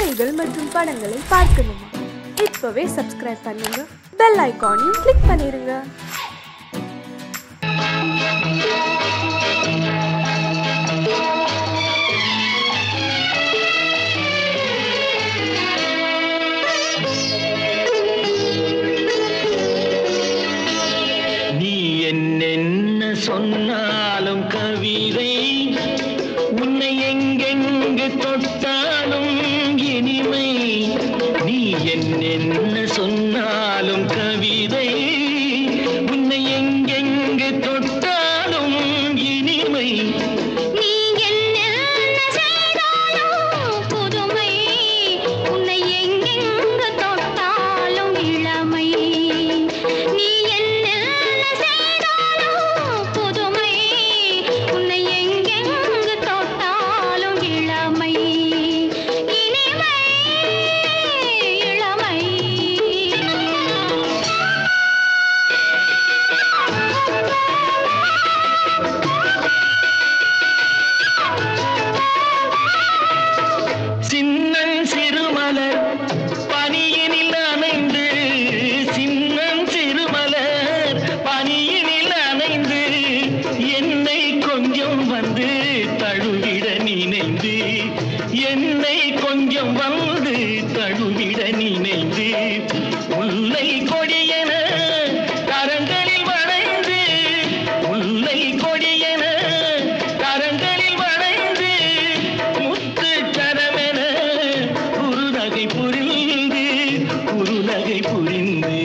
கதைகள் மற்றும் படங்களை பார்க்கணுமா? இப்பவே சப்ஸ்கிரைப் பண்ணுங்க, பெல் ஐகானையும் கிளிக் பண்ணிருங்க. நீ என்ன சொன்னாலும் கவிதை, உன்னை எங்கெங்கு தொட்டாலும் இனிமை. நீ என்ன சொன்னாலும் கவிதை, உன்னை எங்கெங்கு தொட்டாலும் இனிமை. நீ என்ன செய்தாலும் புதுமை, உன்னை எங்கெங்கு தொட்டாலும் இளமை. நீ என்ன செய்தாலும் புதுமை, உன்னை எங்கெங்கு தொட்டாலும் இளமை. இனிமை இளமை. சின்னன் சிறுமலர் பனியினில் அணைந்து, சின்னன் சிறுமலர் பனியினில் அணைந்து, என்னை கொஞ்சம் வந்து தழுவிட நினைந்து, என்னை கொஞ்சம் வந்து தழுவிட நினைந்து, முல்லை கொடியென கரங்களில் வளைந்து, முல்லை கொடியென கரங்களில் வளைந்து, முத்து கரமென குறுநகை புரிந்து, குறுநகை புரிந்து.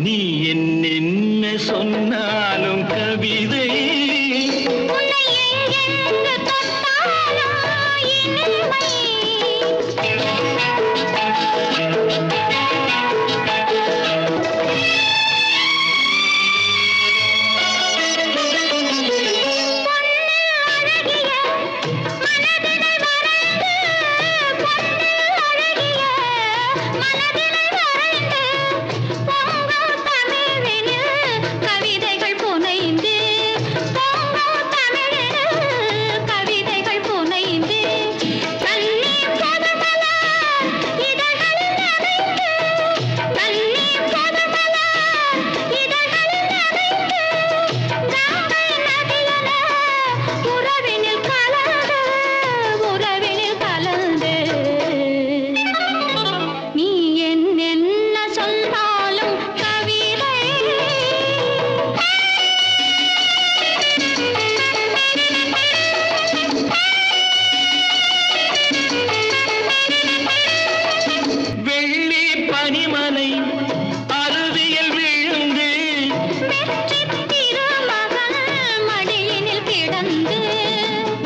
நீ என்ன சொன்னாலும் கவிதை, உன்னை எங்கெங்கு தொட்டாலும் இனிமை. கவிதைகள் புனைந்து, பொங்கும் தமிழில் கவிதைகள் புனைந்து, கண்ணீர் பொதுமலர் இதழ்களில் நனைந்து, கண்ணீர் பொதுமலர் இதழ்களில் நனைந்து, கங்கை நதியென உறவினில் கலந்து, உறவினில் கலந்து. நீ என்ன சொன்னாலும் கவிதை. வெள்ளி பனிமலை அருவியில் விழுந்து, வெற்றி திருமகள் மடியினில் கிடந்து,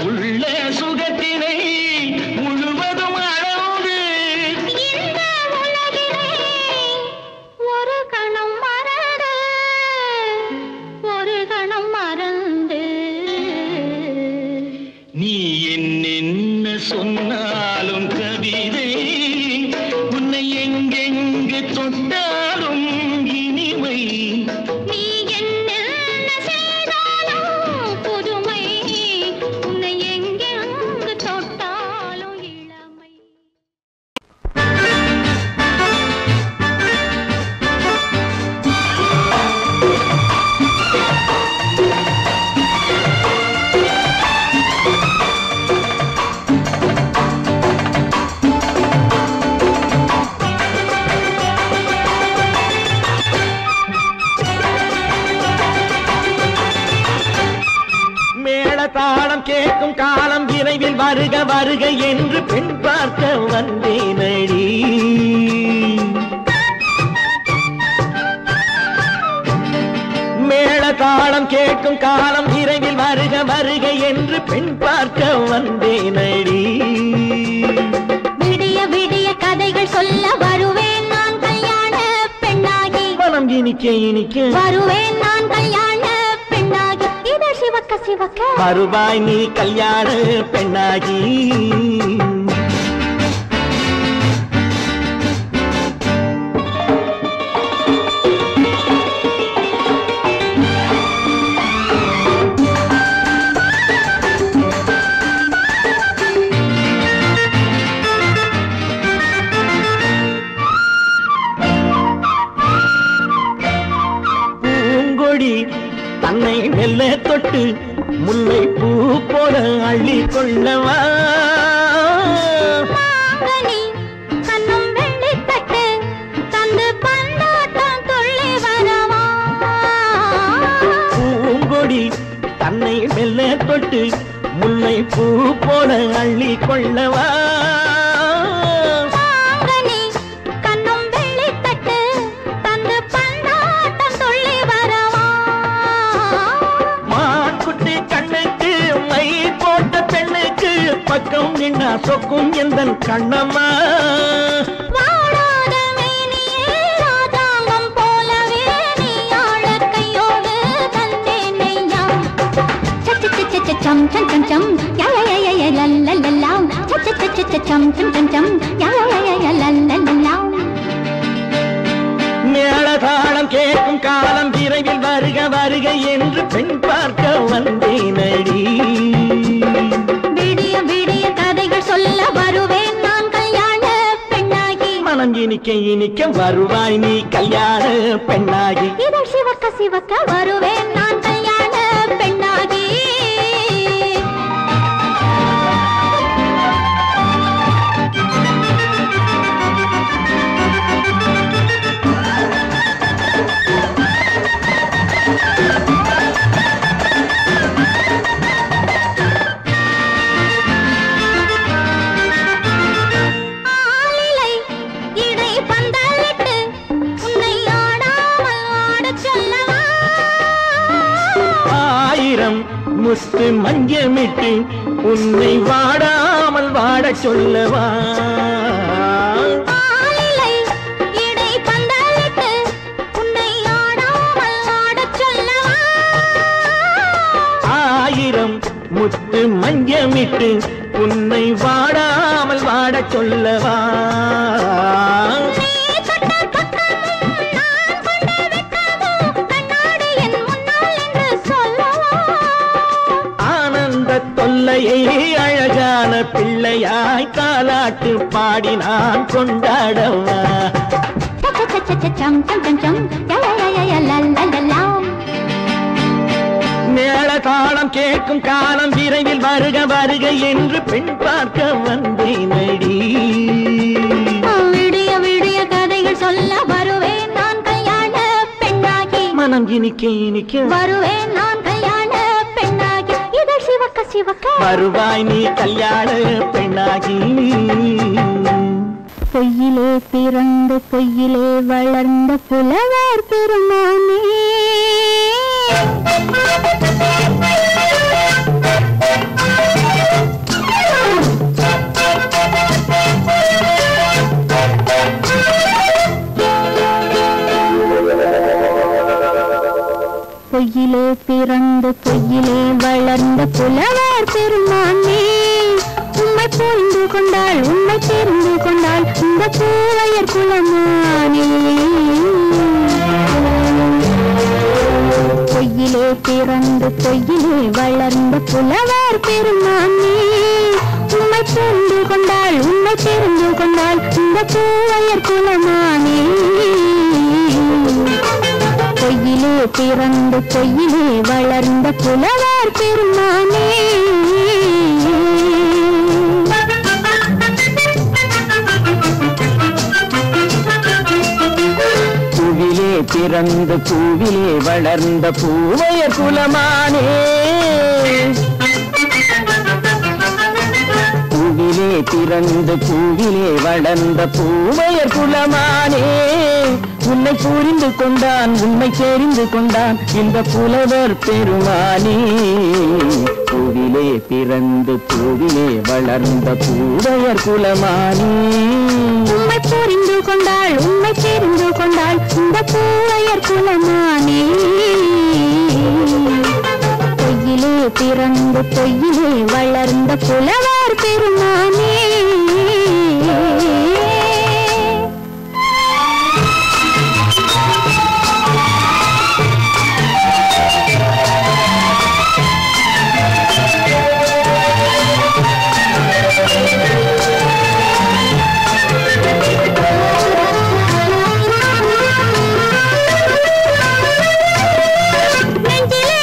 உள்ள சுகத்தினை முழுவதும் அளந்து, இந்த உலகினை ஒரு கணம் மறந்து, ஒரு கணம் மறந்து. நீ என்ன சொன்னாலும் கவிதை, உன்னை எங்கெங்கு தொட்டாலும் இனிமை. நீ என்ன செய்தாலும் புதுமை, உன்னை எங்கெங்கு தொட்டாலும் இளமை. மேளதாளம் கேட்கும் காலம் விரைவில் வருக வருக என்று பெண் பார்க்க வந்தேனடி. மேளதாளம் கேட்கும் காலம் விரைவில் வருக வருக என்று பெண் பார்க்க வந்தேனடி. விடிய விடிய கதைகள் சொல்ல வருவேன் நான் கல்யாண பெண்ணாகி. மனம் இனிக்க இனிக்க வருவேன் நான் கல்யாண பெண்ணாகி. இதழ் சிவக்க சிவக்க வருவாய் நீ கல்யாண பெண்ணாகி. மெல்ல தொட்டு முல்லை பூ போல அள்ளி கொள்ளவா கண்ணும் வெள்ளி தட்டு தந்து பந்தாட்டம் துள்ளி வரவா பூங்கொடி தன்னை மெல்ல தொட்டு முல்லை பூ போல அள்ளி கொள்ளவா பக்கம் நின்னா சொக்கும் எந்தன் கண்ணம்மா வாடாத மேனியே ராதாங்கம் போலவே நீ ஆள கையோடு தந்தேனையா சம் சம் சம் சம் யா யா யா யா லல்லல்லா சம் சம் சம் யா யா யா லல்லல்லா மேளதாளம் கேட்கும் காலம் விரைவில் வருக வருக என்று பெண் பார்க்க வந்தேனடி சொல்ல வருவேன் நான் கல்யாண பெண்ணாகி மனம் இனிக்க இனிக்க வருவாய் நீ கல்யாண பெண்ணாகி இதழ் சிவக்க சிவக்க வருவேன் நான் கல்யாண பெண்ணாகி முத்து மஞ்சமிட்டு உன்னை வாடாமல் வாட சொல்லவா ஆயிரம் முத்து மஞ்சமிட்டு உன்னை வாடாமல் வாட சொல்லவா தொல்லையை அழகான பிள்ளையாய் தாலாட்டு பாடி நான் கொண்டாடவா மேளதாளம் கேட்கும் காலம் விரைவில் வருக வருக என்று பெண் பார்க்க வந்தேனடி விடிய விடிய கதைகள் சொல்ல வருவேன் நான் கல்யாண பெண்ணாகி மனம் இனிக்க இனிக்க வருவேன் நான் கல்யாண பெண்ணாகி இதழ் சிவக்க சிவக்க வருவாய் நீ கல்யாண பெண்ணாகி பொய்யிலே பிறந்து பொய்யிலே வளர்ந்த புலவர் பெருமானே பொய்யிலே பிறந்து பொய்யிலே வளர்ந்த புலவர் பெருமானே உம்மை புரிந்து கொண்டாள் உம்மை தெரிந்து கொண்டாள் இந்த பூவையர் குலமானே பொய்யிலே பிறந்து பொய்யிலே வளர்ந்த புலவர் பெருமானே உம்மை புரிந்து கொண்டாள் உம்மை தெரிந்து கொண்டாள் இந்த பூவையர் குலமானே பொய்யிலே பிறந்து பொய்யிலே வளர்ந்த புலவர் பெருமானே பூவிலே பிறந்து பூவிலே வளர்ந்த பூவையர் குலமானே பூவிலே பிறந்து பூவிலே வளர்ந்த பூவையர் குலமானே உன்னை புரிந்து கொண்டான் உன்னை தெரிந்து கொண்டான் இந்த புலவர் பெருமானே பூவிலே பிறந்து பூவிலே வளர்ந்த பூவையர் குலமானே உம்மை புரிந்து கொண்டாள் உம்மை தெரிந்து கொண்டாள் இந்த பூவையர் குலமானே பொய்யிலே பிறந்து பொய்யிலே வளர்ந்த புலவர் பெருமானே நெஞ்சிலே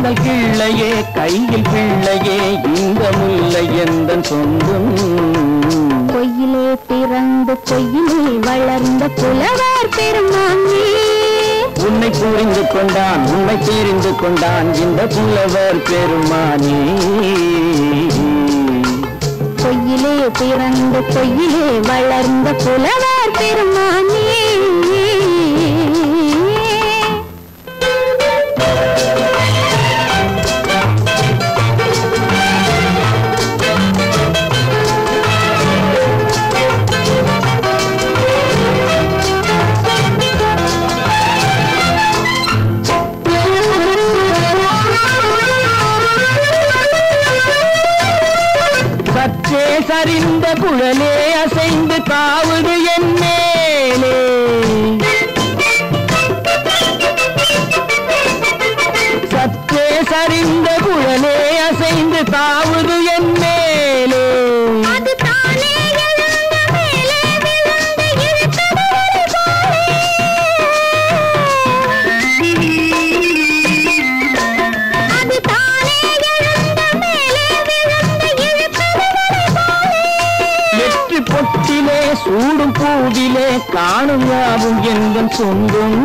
காதல் கிள்ளையே கையில் பிள்ளையே இந்த முல்லை எந்தன் சொந்தம். பொய்யிலே பிறந்து பொய்யிலே வளர்ந்த புலவர் பெருமானே. உன்னை புரிந்து கொண்டான் உன்னை தெரிந்து கொண்டான் இந்த புலவர் பெருமானே. பொய்யிலே பிறந்து பொய்யிலே வளர்ந்த புலவர் பெருமானே. சரிந்த குழலே அசைந்து தாவுது என் மேலே. சற்றே சரிந்த குழலே அசைந்து தாவுது என் மேலே. அது தானே எழுந்த மேலே விழுந்து இழுத்தது ஒரு போலே. அது தானே எழுந்த மேலே விழுந்து இழுத்தது ஒரு போலே. எட்டு பொட்டிலே சூடும் பூவிலே காணும் யாவும் எங்கள் சொந்தம்.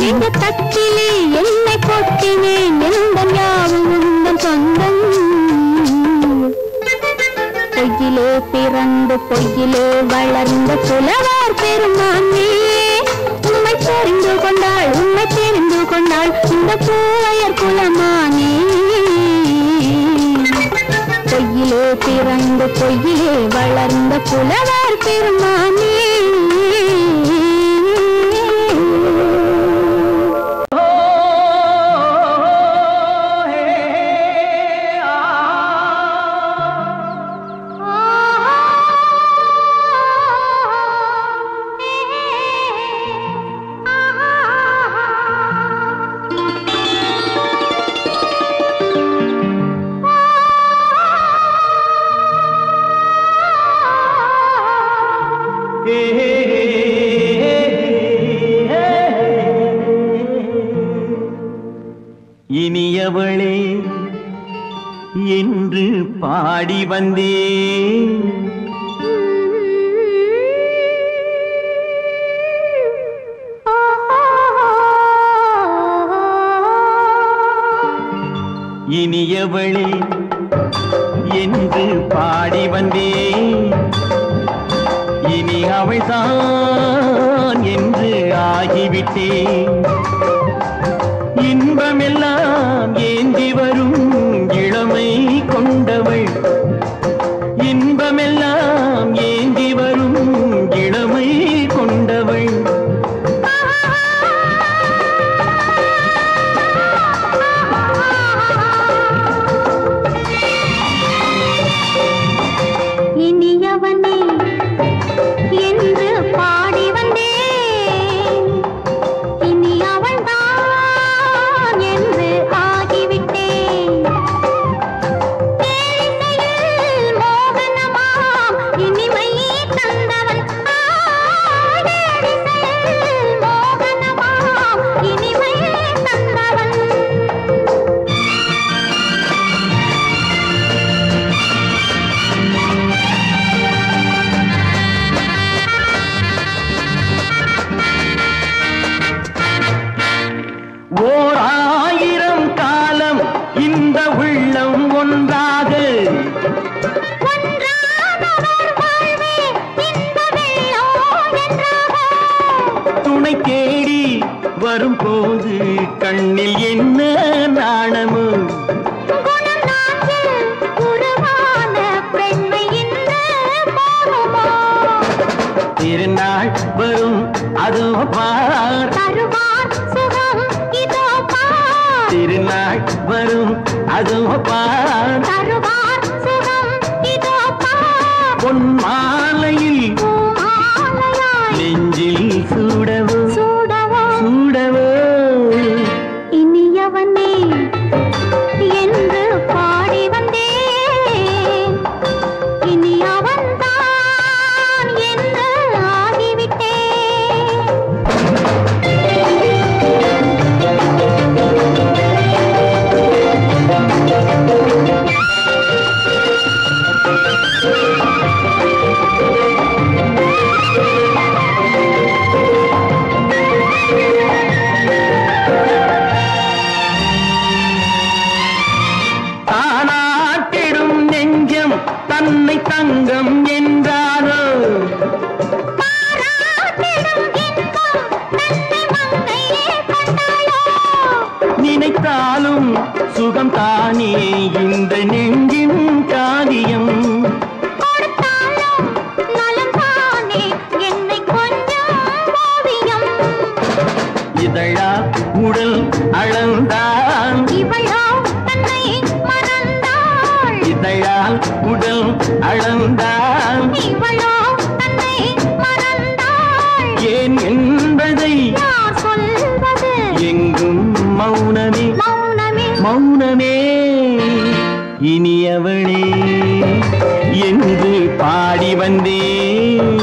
இந்த தட்டிலே என்னை கொட்டினேன் எந்தன் யாவும் உந்தன் சொந்தம். பொய்யிலே பிறந்து பொய்யிலே வளர்ந்த புலவர் பெருமானே. உண்மை தெரிந்து கொண்டாள் உண்மை தெரிந்து கொண்டாள் இந்த பூவையர் குலமானே. பொய்யிலே பிறந்து பொய்யிலே வளர்ந்த புலவர் பெருமானே. இனியவளே என்று பாடி வந்தேன். இனியவளே என்று பாடி வந்தேன். இனி அவள்தான் என்று ஆகிவிட்டேன். இன்பமெல்லாம் ஏந்தி வரும் இளமை கொண்டவள். இன்பமெல்லாம் ஏந்தி வரும் இளமை கொண்டவள். இனியவனே என்று பாடி வந்தேன். இனி அவள்தான் என்று ஆகிவிட்டேன். கேளிசையில் மோகனமாம் இனிமை தந்தவன். கேளிசையில் மோகனமாம் இனிமை தந்தவன். ஓர் ஆயிரம் காலம் இந்த உள்ளம் ஒன்றாக துணை தேடி வரும்போது கண்ணில் என்ன நாணமோ. திருநாள் வரும் அதோ பார். திருநாள் வரும் அதோ பார். பொன் மாலையில் நெஞ்சில் சூடவோ சூடவோ. இனியவனே என்று பாடி வந்தேன். இனி அவன்தான் என்று ஆகிவிட்டேன். தங்கம் என்றாரோ நினைத்தாலும் சுகம் தானே இந்த நெஞ்சின் காரியம் இதழா உடல் அளந்தான் இதழால் உடல் அளந்தான் ஏன் என்பதை எங்கும் மௌனமே மௌனமே இனியவளே என்று பாடி வந்தேன்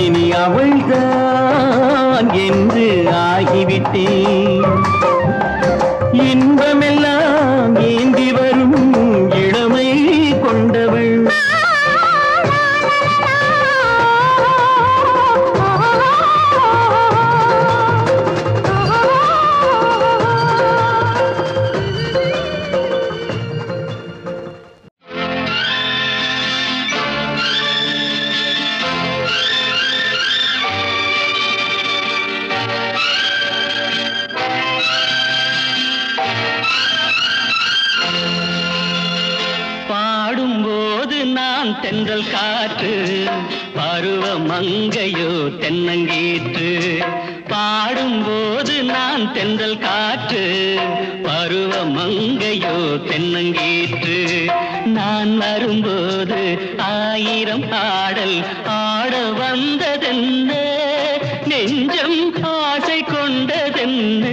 இனி அவள்தான் என்று ஆகிவிட்டேன் இன்பமெல்லாம் ஏந்தி வரும் இளமை கொண்டவள் தென்றல் காற்று பருவ மங்கையோ தென்னங்கீற்று பாடும்போது நான் தென்றல் காற்று பருவ மங்கையோ தென்னங்கீற்று நான் வரும்போது ஆயிரம் ஆடல் ஆட வந்ததென்ன நெஞ்சம் ஆசை கொண்டதென்ன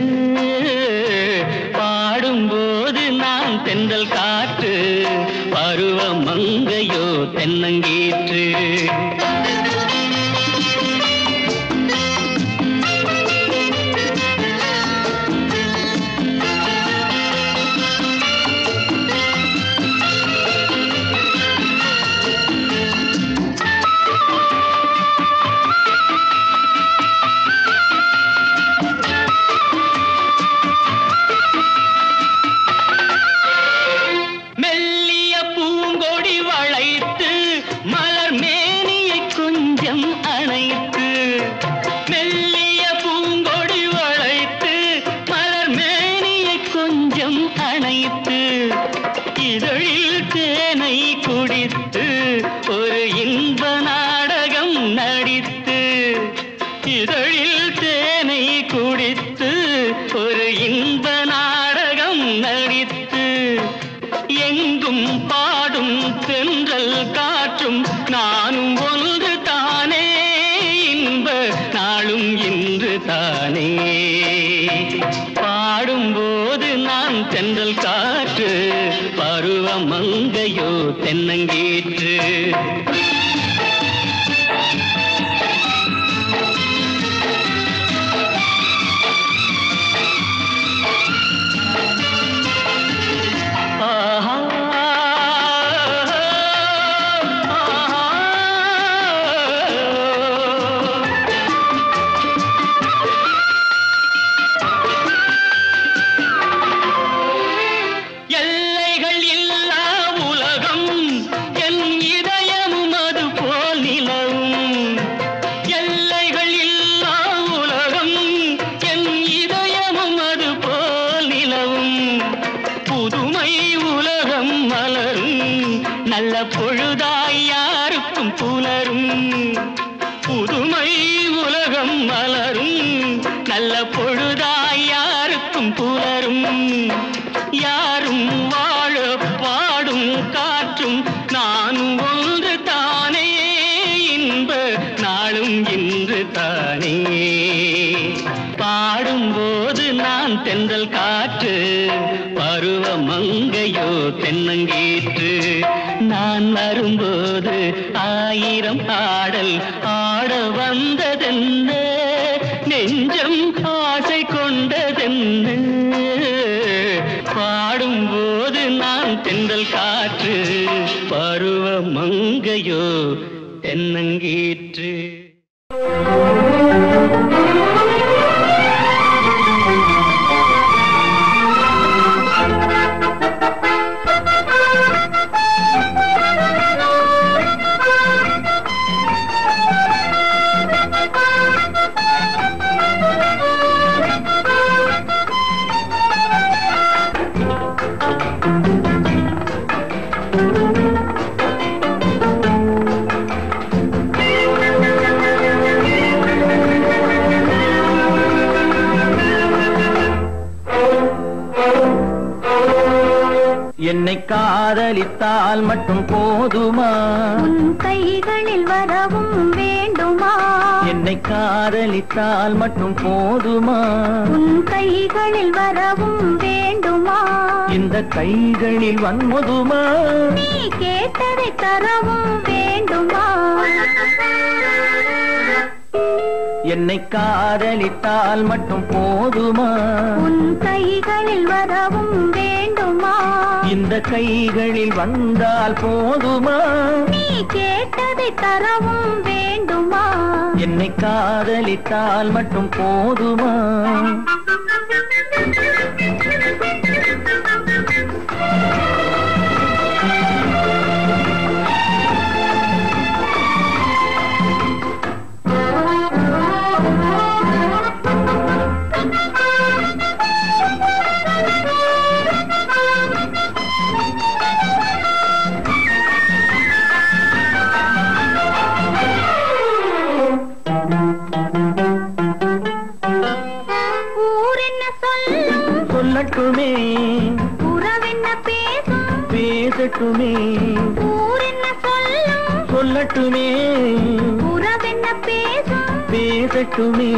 பாடும்போது நான் தென்றல் காற்று பருவ மங்கையோ தென்னங்கீற்று பாடும்போது நான் தென்றல் காற்று பருவ மங்கையோ தென்னங்கீற்று தென்றல் காற்று பருவ மங்கையோ தென்னங்கீற்று நான் வரும்போது ஆயிரம் ஆடல் ஆட வந்ததென்ன நெஞ்சம் ஆசை கொண்டதென்ன பாடும்போது நான் தென்றல் காற்று பருவ மங்கையோ தென்னங்கீற்று காதலித்தால் மட்டும் போதுமா உன் கைகளில் வரவும் வேண்டுமா என்னை காதலித்தால் மட்டும் போதுமா உன் கைகளில் வரவும் வேண்டுமா இந்த கைகளில் வன்முதுமா நீ கேட்டதை தரவும் வேண்டுமா என்னை காதலித்தால் மட்டும் போதுமா உன் கைகளில் வரவும் வேண்டுமா இந்த கைகளில் வந்தால் போதுமா நீ கேட்டதை தரவும் வேண்டுமா என்னை காதலித்தால் மட்டும் போதுமா சொல்லட்டுமே உறவென்ன பேசும் பேசட்டுமே ஊரென்ன சொல்லும் சொல்லட்டுமே உறவென்ன பேசும் பேசட்டுமே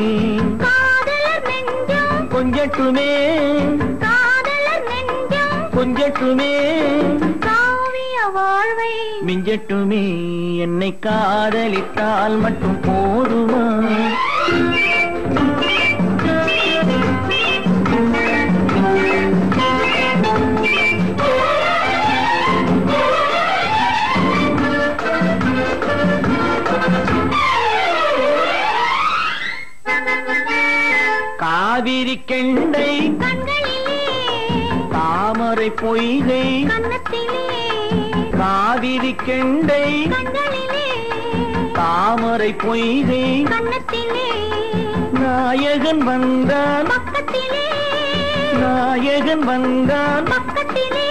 காதலர் நெஞ்சம் கொஞ்சட்டுமே காதலர் நெஞ்சம் கொஞ்சட்டுமே காவிய வாழ்வை மிஞ்சட்டுமே என்னை காதலித்தால் மட்டும் போதுமா காவிரி கெண்டை கண்களிலே தாமரை பொய்கை கன்னத்திலே காவிரி கெண்டை கண்களிலே தாமரை பொய்கை கன்னத்திலே நாயகன் வந்தான் பக்கத்திலே நாயகன் வந்தான் பக்கத்திலே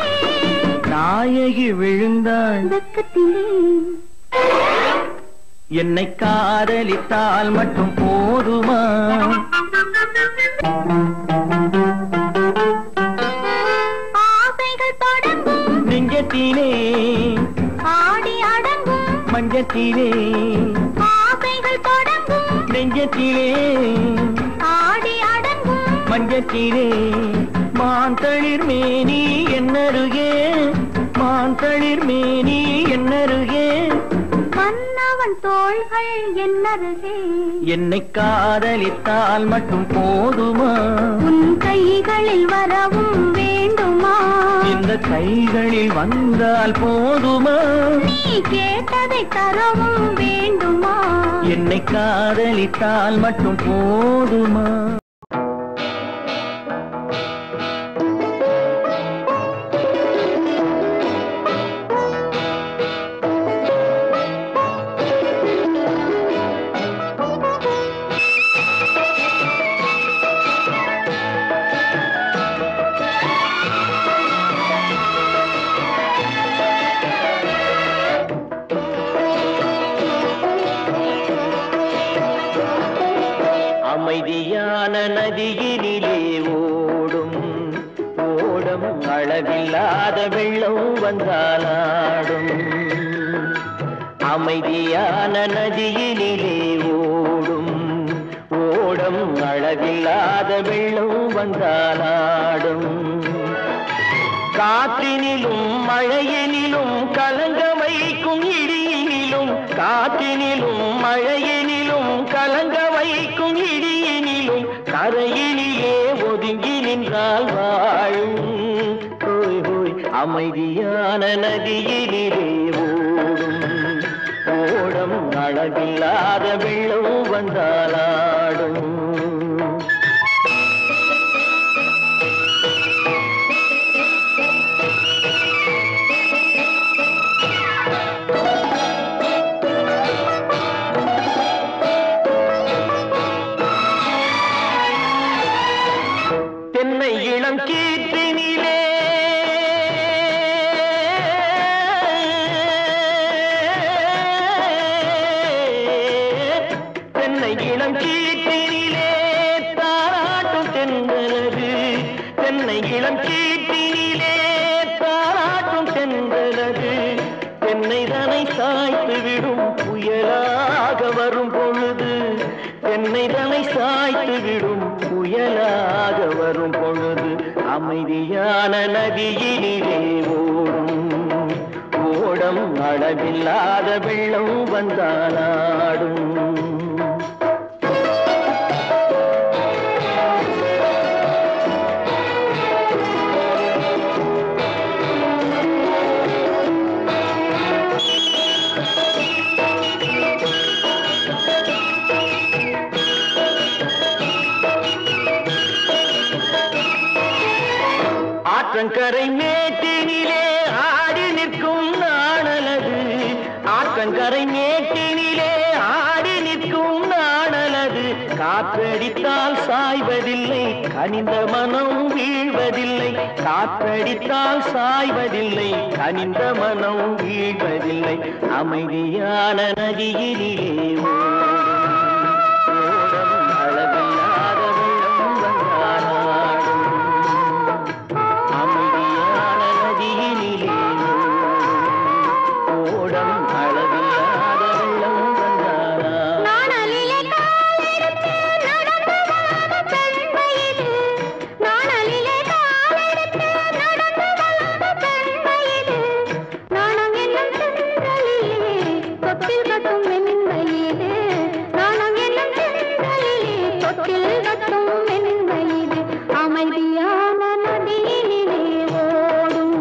நாயகி விழுந்தாள் பக்கத்திலே என்னை காதலித்தால் மட்டும் போதுமா ஆசைகள் தொடங்கும் நெஞ்சத்திலே ஆடி அடங்கும் மஞ்சத்திலே ஆசைகள் தொடங்கும் நெஞ்சத்திலே ஆடி அடங்கும் மஞ்சத்திலே மாந்தளிர் மேனி என்னருகே மாந்தளிர் மேனி என்னருகே மன்னவன் தோள்கள் என்னருகே என்னை காதலித்தால் மட்டும் போதுமா உன் கைகளில் வரவும் வேண்டுமா இந்த கைகளில் வந்தால் போதுமா நீ கேட்டதை தரவும் வேண்டுமா என்னை காதலித்தால் மட்டும் போதுமா அமைதியான நதியினிலே ஓடும் ஓடம் அளவில்லாத வெள்ளம் வந்தாலாடும் அமைதியான நதியினிலே ஓடும் ஓடம் அளவில்லாத வெள்ளம் வந்தாலாடும் காற்றினிலும் மழையினிலும் கலங்க வைக்கும் இடியினிலும் காற்றினிலும் மழையினிலும் கலங்க வைக்கும் இடியினிலும் கரையினிலே ஒதுங்கி நின்றால் வாழும் ஹோய் ஹோய் அமைதியான நதியினிலே ஓடும் ஓடம் அளவில்லாத வெள்ளம் வந்தாலாடும் தென்னை இளம் கீற்றினிலே தென்னை இளம் கீற்றினிலே தாராட்டும் தென்றலது தென்னை இளம் கீற்றினிலே தாராட்டும் என்னை தலை சாய்த்து விடும் புயலாக வரும் பொழுது அமைதியான நதியினிலே ஓடும் ஓடம் அளவில்லாத வெள்ளம் வந்தாலாடும். ஆற்றங்கரை மேட்டினிலே ஆடி நிற்கும் நாணலது ஆற்றங்கரை மேட்டினிலே ஆடி நிற்கும் நாணலது காற்றடித்தால் சாய்வதில்லை கனிந்த மனம் வீழ்வதில்லை காற்றடித்தால் சாய்வதில்லை கனிந்த மனம் வீழ்வதில்லை அமைதியான நதியிலே ஓடும் அளவில்லாத வெள்ளம் வந்தாலாடும். அமைதியான நதியினிலே ஓடம் அளவில்லாத வெள்ளம் வந்தாலாடும். நாணலிலே காலெடுத்து நடந்து வளர்ந்த பெண்மையிலே நாணலிலே காலெடுத்து நடந்து வளர்ந்த பெண்மையிலே நாணம் என்னும் செந்தலிலே தொட்டில் கட்டும் மென்மையிலே நாணம் என்னும் செந்தலிலே தொட்டில் கட்டும் மென்மையிலே அமைதியான நதியினிலே ஓடும்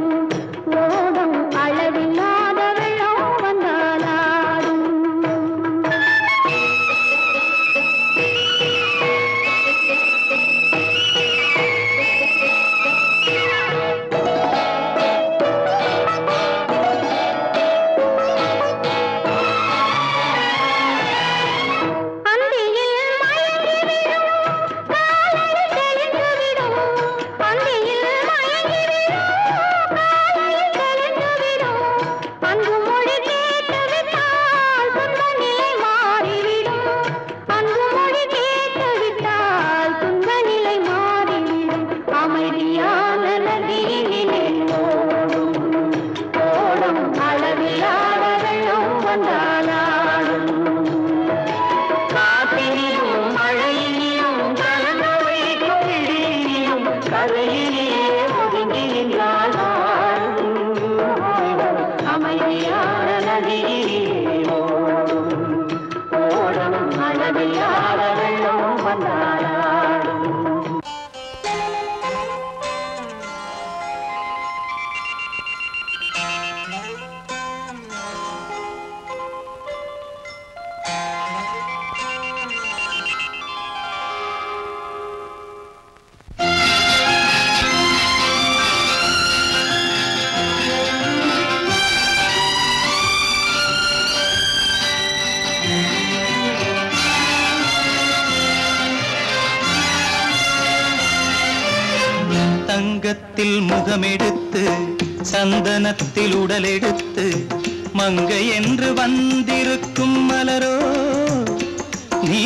ஓடும் அளவில்லாத வெள்ளம் வந்தாலாடும். அந்தியில் மயங்கி விடும் காலையில் தெளிந்து விடும் அந்தியில் மயங்கி விடும் காலையில் தெளிந்து விடும் அன்பு மொழி கேட்டு விட்டால் துன்ப நிலை மாறிவிடும் அன்பு மொழி கேட்டு விட்டால் துன்ப நிலை மாறிவிடும் அமைதியான நதியினிலே ஓடும் ஓடும் அளவில்லாத வெள்ளம் வந்தாலாடும். காற்றினிலும் மழையினிலும் கலந்த வைக்கும் இடியினிலும் கரையிலே ஒதுங்கி நின்றால் அமைதியான நதியிலே ஓடும் ஓடம் அளவில்லாத வெள்ளம் வந்தாலாடும். தங்கத்தில் முகமெடுத்து சந்தனத்தில் உடலெடுத்து மங்கை என்று வந்திருக்கும் மலரோ நீ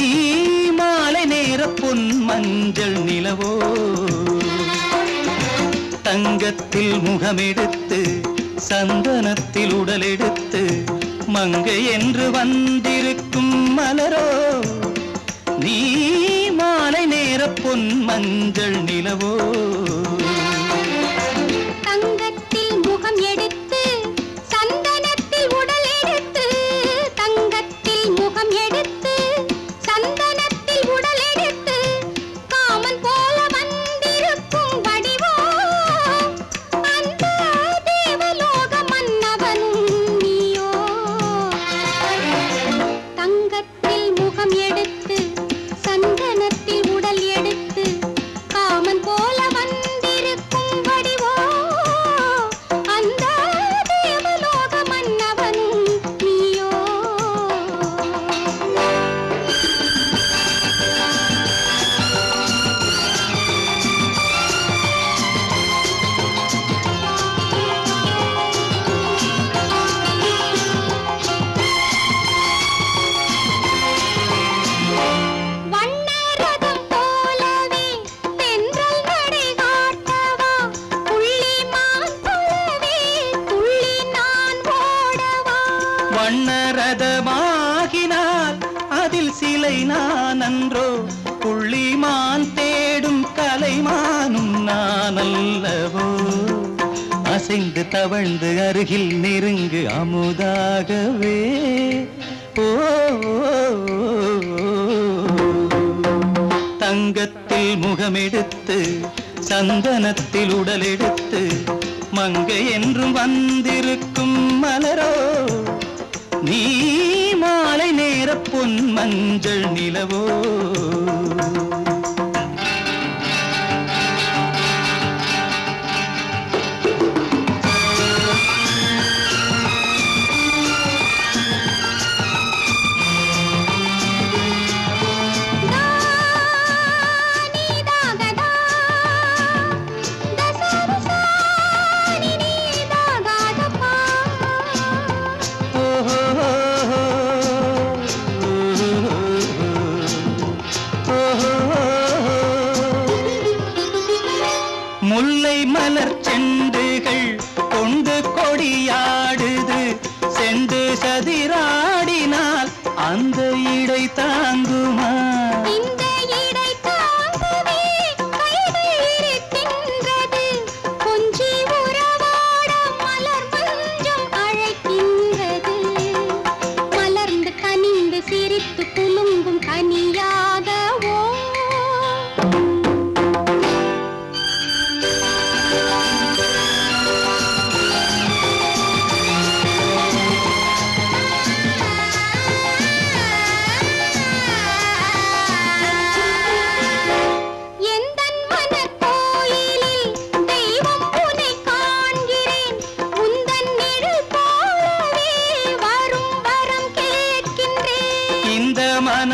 மாலை நேர பொன் மஞ்சள் நிலவோ தங்கத்தில் முகமெடுத்து சந்தனத்தில் உடலெடுத்து மங்கை என்று வந்திருக்கும் மலரோ நீ மாலை நேர பொன் மஞ்சள் நிலவோ தங்கத்தில் முகம் எடுத்து சந்தனத்தில் உடல் எடுத்து தங்கத்தில் முகம் எடுத்து சந்தனத்தில் உடல் எடுத்து காமன் போல வந்திருக்கும் வடிவோ அந்த தேவலோக மன்னவனும் நீயோ தங்கத்தில் முகம் எடுத்து சந்தனத்தில் உடல் எடுத்து காமன் போல நானல்லவோ அசைந்து தவழ்ந்து அருகில் நெருங்கு அமுதாகவே ஓ தங்கத்தில் முகமெடுத்து சந்தனத்தில் உடலெடுத்து மங்கை என்றும் வந்திருக்கும் மலரோ நீ மாலை நேர பொன் மஞ்சள் நிலவோ முல்லை மலர் செண்டுகள் கொண்டு கொடியாடுது செண்டு சதிராடினால் அந்த இடை தாங்குமா இந்த இடை தாங்குவே கைகள் இருக்கின்றது கொஞ்சி உறவாட மலர் மஞ்சம் அழைக்கின்றது மலர்ந்து கனிந்து சிரித்து குலுங்கும் கனியாகவோ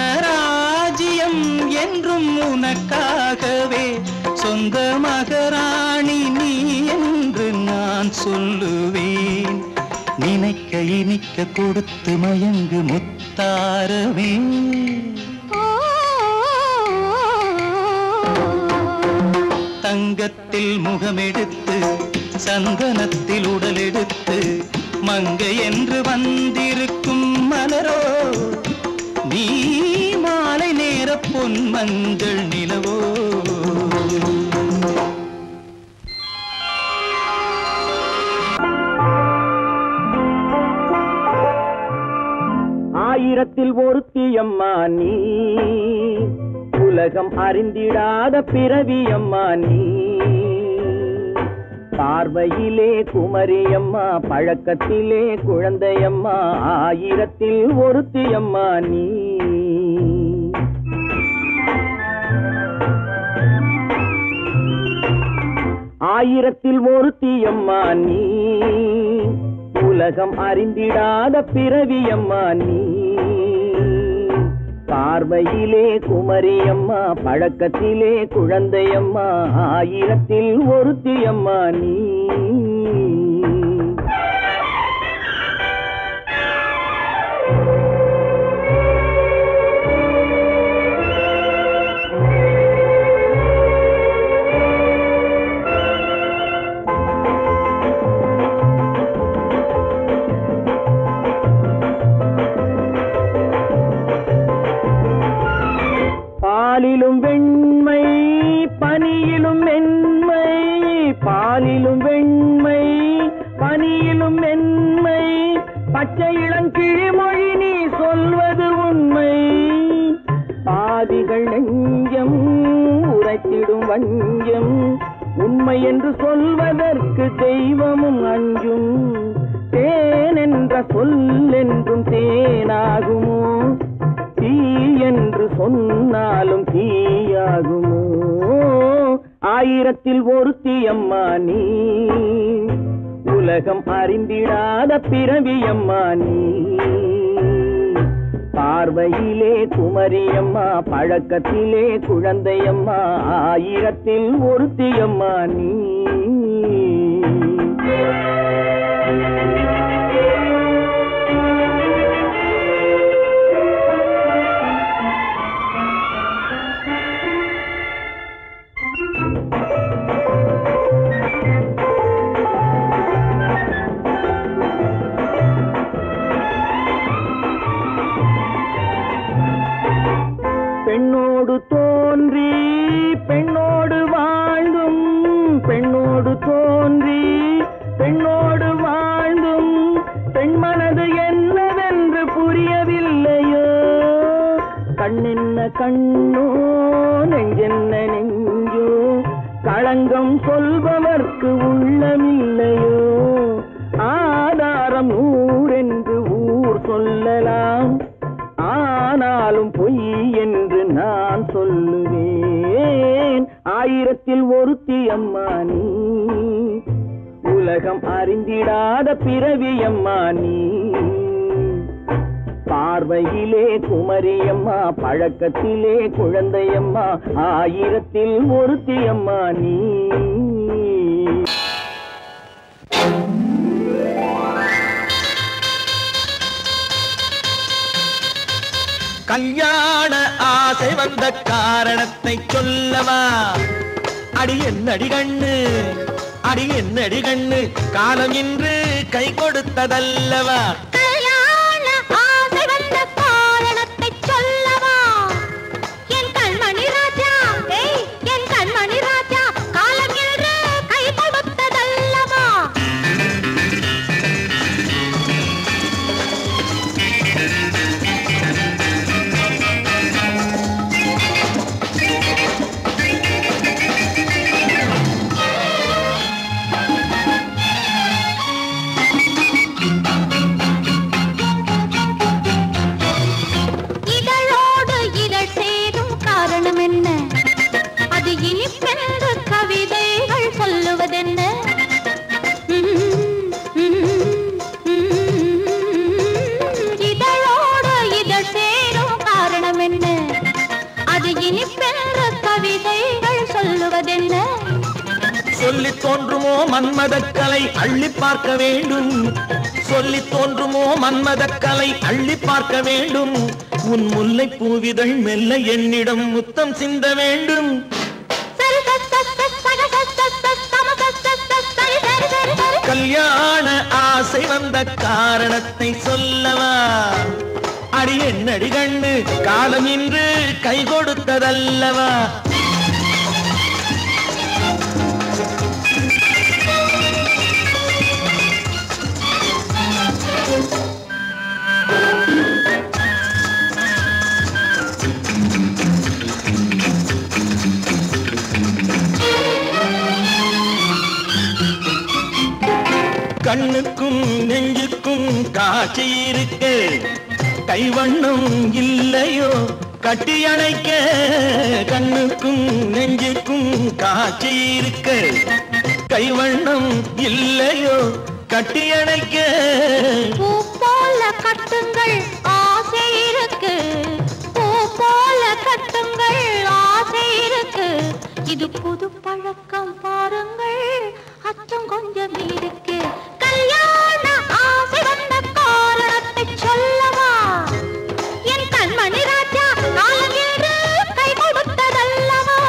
மனராஜ்யம் என்றும் உனக்காகவே சொந்த மகராணி நீ என்று நான் சொல்லுவேன் நினைக்க இனிக்க கொடுத்து மயங்கு முத்தாரவே தங்கத்தில் முகமெடுத்து சந்தனத்தில் உடலெடுத்து மங்கை என்று வந்திருக்கும் மலரோ நீ மாலை நேர பொன் மஞ்சள் நிலவோ ஆயிரத்தில் ஒருத்தியம்மா நீ உலகம் அறிந்திடாத பிறவியம்மா நீ பார்வையிலே குமரியம்மா பழக்கத்திலே குழந்தையம்மா ஆயிரத்தில் ஒருத்தியம்மா நீ ஆயிரத்தில் ஒருத்தியம்மா நீ உலகம் அறிந்திடாத பிறவியம்மா நீ பார்வையிலே குமரியம்மா பழக்கத்திலே குழந்தையம்மா ஆயிரத்தில் ஒருத்தியம்மா நீ பாலிலும் வெண்மை பனியிலும் மென்மை பாலிலும் வெண்மை பனியிலும் மென்மை பச்சை இளங்கிழிமொழி நீ சொல்வது உண்மை பாதிகள் நெஞ்சம் உரைத்திடும் வஞ்சம் உண்மை என்று சொல்வதற்கு தெய்வமும் அஞ்சும் தேன் என்ற சொல் என்றும் தேனாகுமோ தீ என்று சொன்னாலும் தீயாகுமோ ஆயிரத்தில் ஒருத்தியம்மா நீ உலகம் அறிந்திடாத பிறவியம்மா நீ பார்வையிலே குமரியம்மா பழக்கத்திலே குழந்தையம்மா ஆயிரத்தில் ஒருத்தியம்மா நீ பெண்ணோடு தோன்றி பெண்ணோடு வாழ்ந்தும் பெண்ணோடு தோன்றி பெண்ணோடு வாழ்ந்தும் பெண்மனது என்னவென்று புரியவில்லையோ கண்ணென்ன கண்ணோ நெஞ்சென்ன நெஞ்சோ களங்கம் சொல்பவர்க்கு உள்ளமில்லையோ ஆதாரம் நூறென்று ஊர் சொல்லலாம் ஆனாலும் பொய் என்று நான் சொல்லுவேன் ஆயிரத்தில் ஒருத்தி அம்மா நீ உலகம் அறிந்திடாத பிறவி அம்மா நீ பார்வையிலே குமரியம்மா பழக்கத்திலே குழந்தையம்மா ஆயிரத்தில் ஒருத்தி அம்மா நீ கல்யாண ஆசை வந்த காரணத்தை சொல்லவா அடி என்னடி கண்ணு அடி என்னடி கண்ணு காலம் இன்று கை கொடுத்ததல்லவா கல்யாண ஆசை வந்த காரணத்தை சொல்லவா என் கண்மணி ராஜா என் கண்மணி ராஜா காலம் இன்று கை கொடுத்ததல்லவா சொல்லி தோன்றுமோ மன்மதக்கலை அள்ளி பார்க்க வேண்டும் சொல்லி தோன்றுமோ மன்மதக்கலை அள்ளி பார்க்க வேண்டும் உன் முல்லை பூவிதழ் மெல்ல என்னிடம் முத்தம் சிந்த வேண்டும் கல்யாண ஆசை வந்த காரணத்தை சொல்லவா அடி என்னடி கண்டு காலம் இன்று கை கொடுத்ததல்லவா கண்ணுக்கும் நெஞ்சுக்கும் காட்சி இருக்கு கைவண்ணம் இல்லையோ கட்டி அணைக்க கண்ணுக்கும் நெஞ்சுக்கும் காட்சி இருக்கு கைவண்ணம் இல்லையோ கட்டி அணைக்க பூ போல கட்டுங்கள் ஆசை இருக்கு பூ போல கட்டுங்கள் ஆசை இருக்கு இது புது பழக்கம் பாருங்கள் அச்சம் கொஞ்சம் இருக்கு கல்யாண ஆசை வந்த காரணத்தை சொல்லவா என் கண்மணி ராஜா காலம் என்று கை கொடுத்ததல்லவா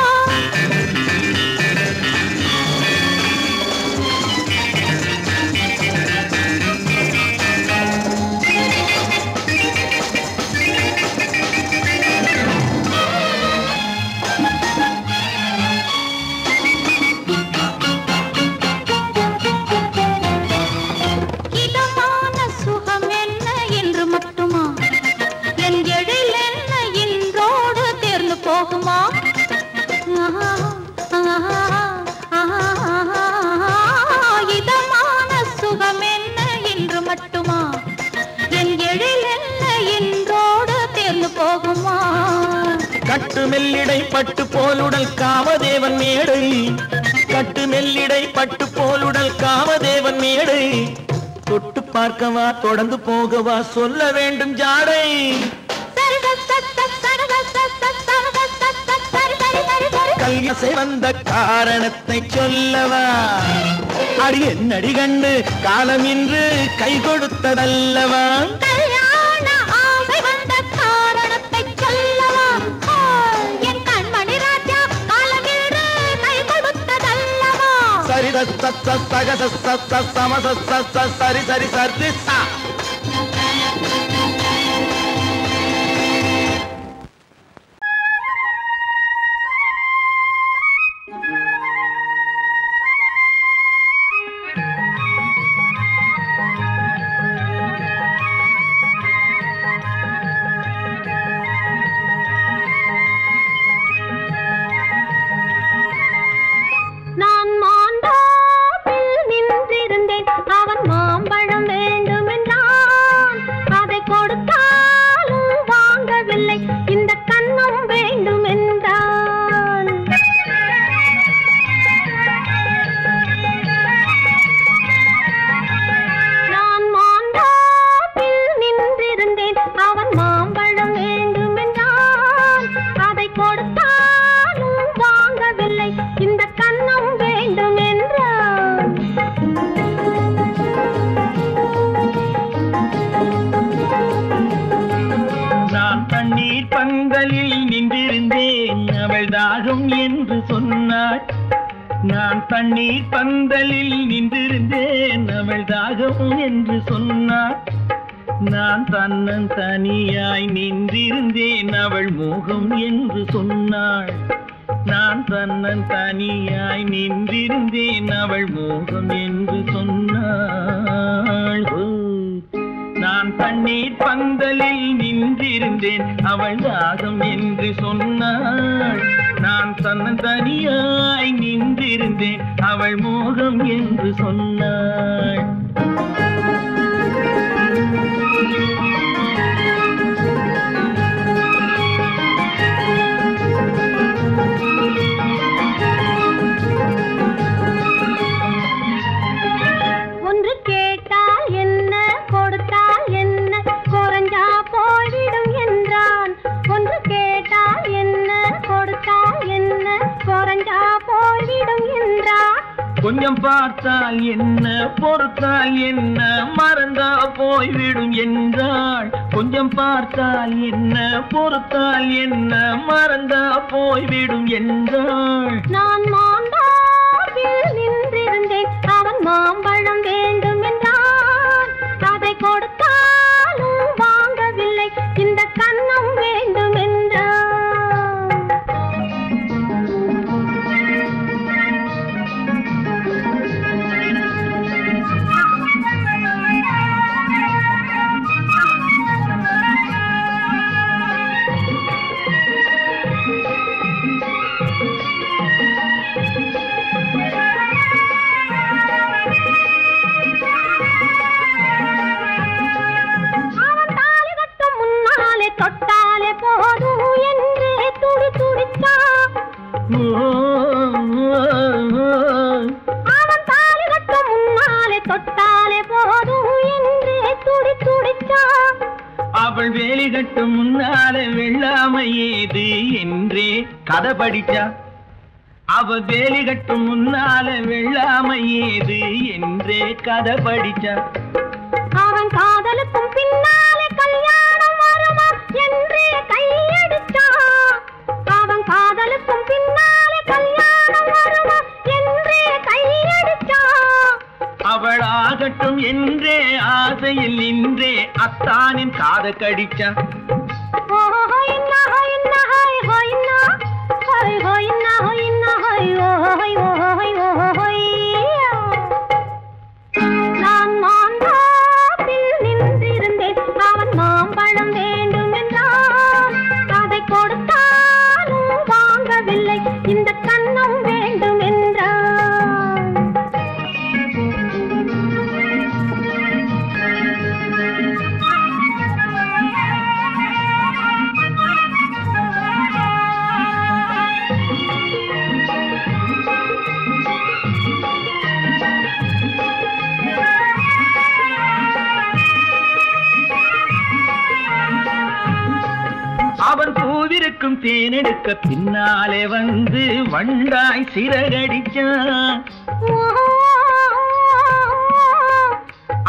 இதமான சுகம் என்ன என்று மட்டுமா என் எழில் என்ன என்றோடு தேர்ந்து போகுமா கட்டு மெல்லிடை பட்டு போலுடல் காமதேவன் மேடை கட்டு மெல்லிடை பட்டு போலுடல் காமதேவன் மேடை தொட்டு பார்க்கவா தொடர்ந்து போகவா சொல்ல வேண்டும் ஜாடை கல்யாண வந்த காரணத்தை சொல்லவா அடி என்னடி கண்டு காலம் இன்று கை கொடுத்ததல்லவா கல்யாண ஆசை வந்த காரணத்தை சொல்லவா என் கண்மணி ராஜா காலம் இன்று கை கொடுத்ததல்லவா சரி சக சம சரி சரி சரி சா தண்ணீர் பந்தலில் நின்றிருந்தேன் அவள் தாகம் என்று சொன்னாள். நான் தன்னன் தனியாய் நின்றிருந்தேன் அவள் மோகம் என்று சொன்னாள். நான் தன்னன் தனியாய் நின்றிருந்தேன் அவள் மோகம் என்று சொன்னாள். நான் தண்ணீர் பந்தலில் நின்றிருந்தேன் அவள் தாகம் என்று சொன்னாள். நான் தன்னன் தனியாய் நின்றிருந்தேன் அவள் மோகம் என்று சொன்னாள். ஒன்று கேட்டால் என்ன கொடுத்தால் என்ன குறைஞ்சா போய்விடும் என்றான். ஒன்று கேட்டால் என்ன கொடுத்தால் என்ன குறைஞ்சா போய்விடும் என்றான். கொஞ்சம் பார்த்தால் என்ன பொறுத்தால் என்ன மறந்தா போய்விடும் என்றாள். கொஞ்சம் பார்த்தால் என்ன பொறுத்தால் என்ன மறந்தா போய்விடும் என்றாள். நான் மாந்தாவில் நின்றிருந்தேன் அவன் மாம்பழம் வேண்டும் என்றான். அதை கொடுத்தாலும் வாங்கவில்லை இந்த கன்னம் வேண்டும் என்றான். தொட்டாலே போதும் என்றே துடி துடித்தான். அவன் தாலி கட்டும் முன்னாலே தொட்டாலே போதும் என்றே துடி துடித்தான். அவள் வேலி கட்டும் முன்னாலே வெள்ளாமை ஏது என்றே கதை படிச்சா. அவள் வேலி கட்டும் முன்னாலே வெள்ளாமை ஏது என்றே கதை படிச்சா. அவன் காதலுக்கும் பின்னாலே கல்யாணம் வருமா என்றே கையடித்தான். அவன் காதலுக்கும் பின்னாலே கல்யாணம் வருமா என்றே கையடித்தான். அவள் ஆகட்டும் என்றே ஆசையில் நின்றே அத்தானின் காத கடிச்சா. நான் மாந்தாப்பில் நின்றிருந்தேன் அவன் மாம்பழம் வேண்டும் என்றான். அதை கொடுத்தாலும் வாங்கவில்லை இந்த கன்னம் வேண்டும் என்றான். அவன் பூவிருக்கும் தேனெடுக்க பின்னாலே வந்து வண்டாய் சிறகடிச்சான்.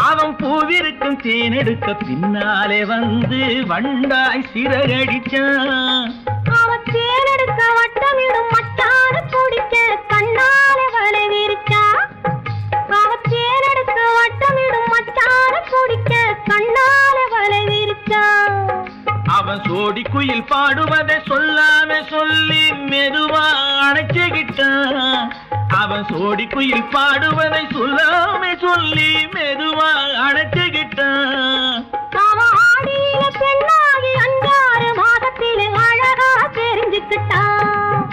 அவன் பூவிருக்கும் தேனெடுக்க பின்னாலே வந்து வண்டாய் சிறகடிச்சான். அவன் தேனெடுக்க வட்டமிடும் மட்டான குடிக்க கண்ணாலே வலை விரிச்சா. அவன் தேனெடுக்க வட்டமிடும் மட்டான குடிக்க கண்ணாலே வலை விரிச்சா. அவன் சோடி குயில் பாடுவதை சொல்லாம சொல்லி மெதுவா அணைச்சுக்கிட்டான். அவன் சோடி குயில் பாடுவதை சொல்லாம சொல்லி மெதுவா அணைச்சுக்கிட்டான். அவன் ஆடியில பெண்ணாகி 5-6 மாதத்திலே அழகா தெரிஞ்சுக்கிட்டான்.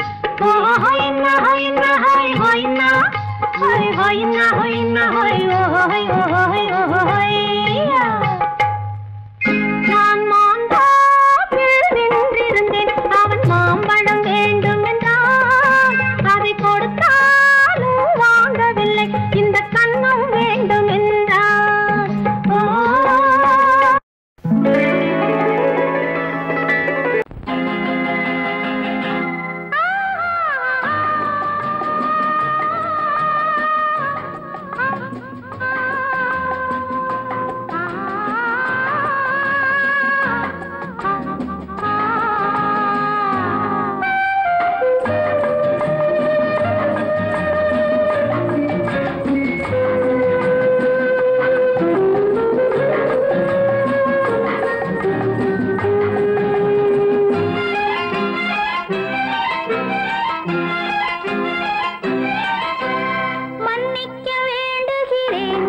நான் மாந்தாப்பில் நின்றிருந்தேன் அவன் மாம்பழம் வேண்டும் என்றான். அதை கொடுத்தாலும் வாங்கவில்லை இந்த கன்னம் வேண்டும் என்றான். மன்னிக்க வேண்டுகிறேன்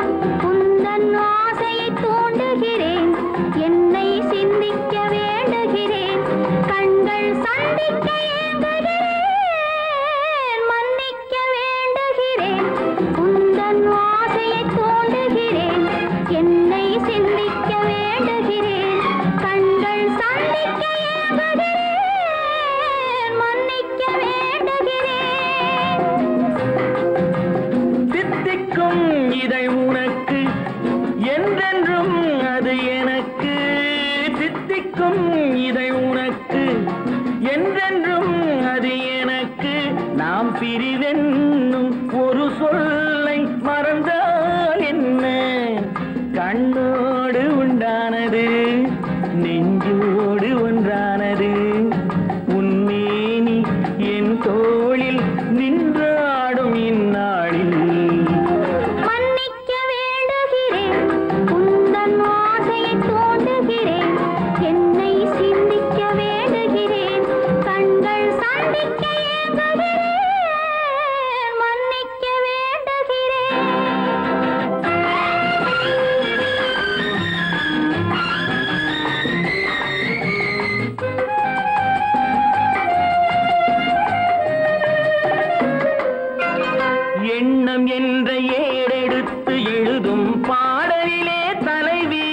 உந்தன் ஆசையை தூண்டுகிறேன் என்னை சிந்திக்க வேண்டுகிறேன் கண்கள் சந்திக்க ஏங்குகிறேன் மன்னிக்க வேண்டுகிறேன் உந்தன் ஆசையை தூண்டுகிறேன் என்னை சிந்திக்க வேண்டுகிறேன் கண்கள் சந்திக்க ஏங்குகிறேன் மன்னிக்க வேண்டுகிறேன் சித்திக்கும் இதை உனக்கு என்றென்றும் அது எனக்கு சித்திக்கும் இதை உனக்கு என்றென்றும் அது எனக்கு நாம் பிரிவென்னும் ஒரு சொல்லை மறந்தால் என்ன கண்ணோடு உண்டானது நெஞ்சோடு ஒன்றானது உன்மேனி என் தோளில் நின்றாடும் இந்நாளில் மன்னிக்க வேண்டுகிறேன் உந்தன் ஆசையை தூண்டுகிறேன் என்னை சிந்திக்க வேண்டுகிறேன் கண்கள் சந்திக்க ஏங்குகிறேன் மன்னிக்க வேண்டுகிறேன் எண்ணம் என்ற ஏடெடுத்து எழுதும் பாடலிலே தலைவி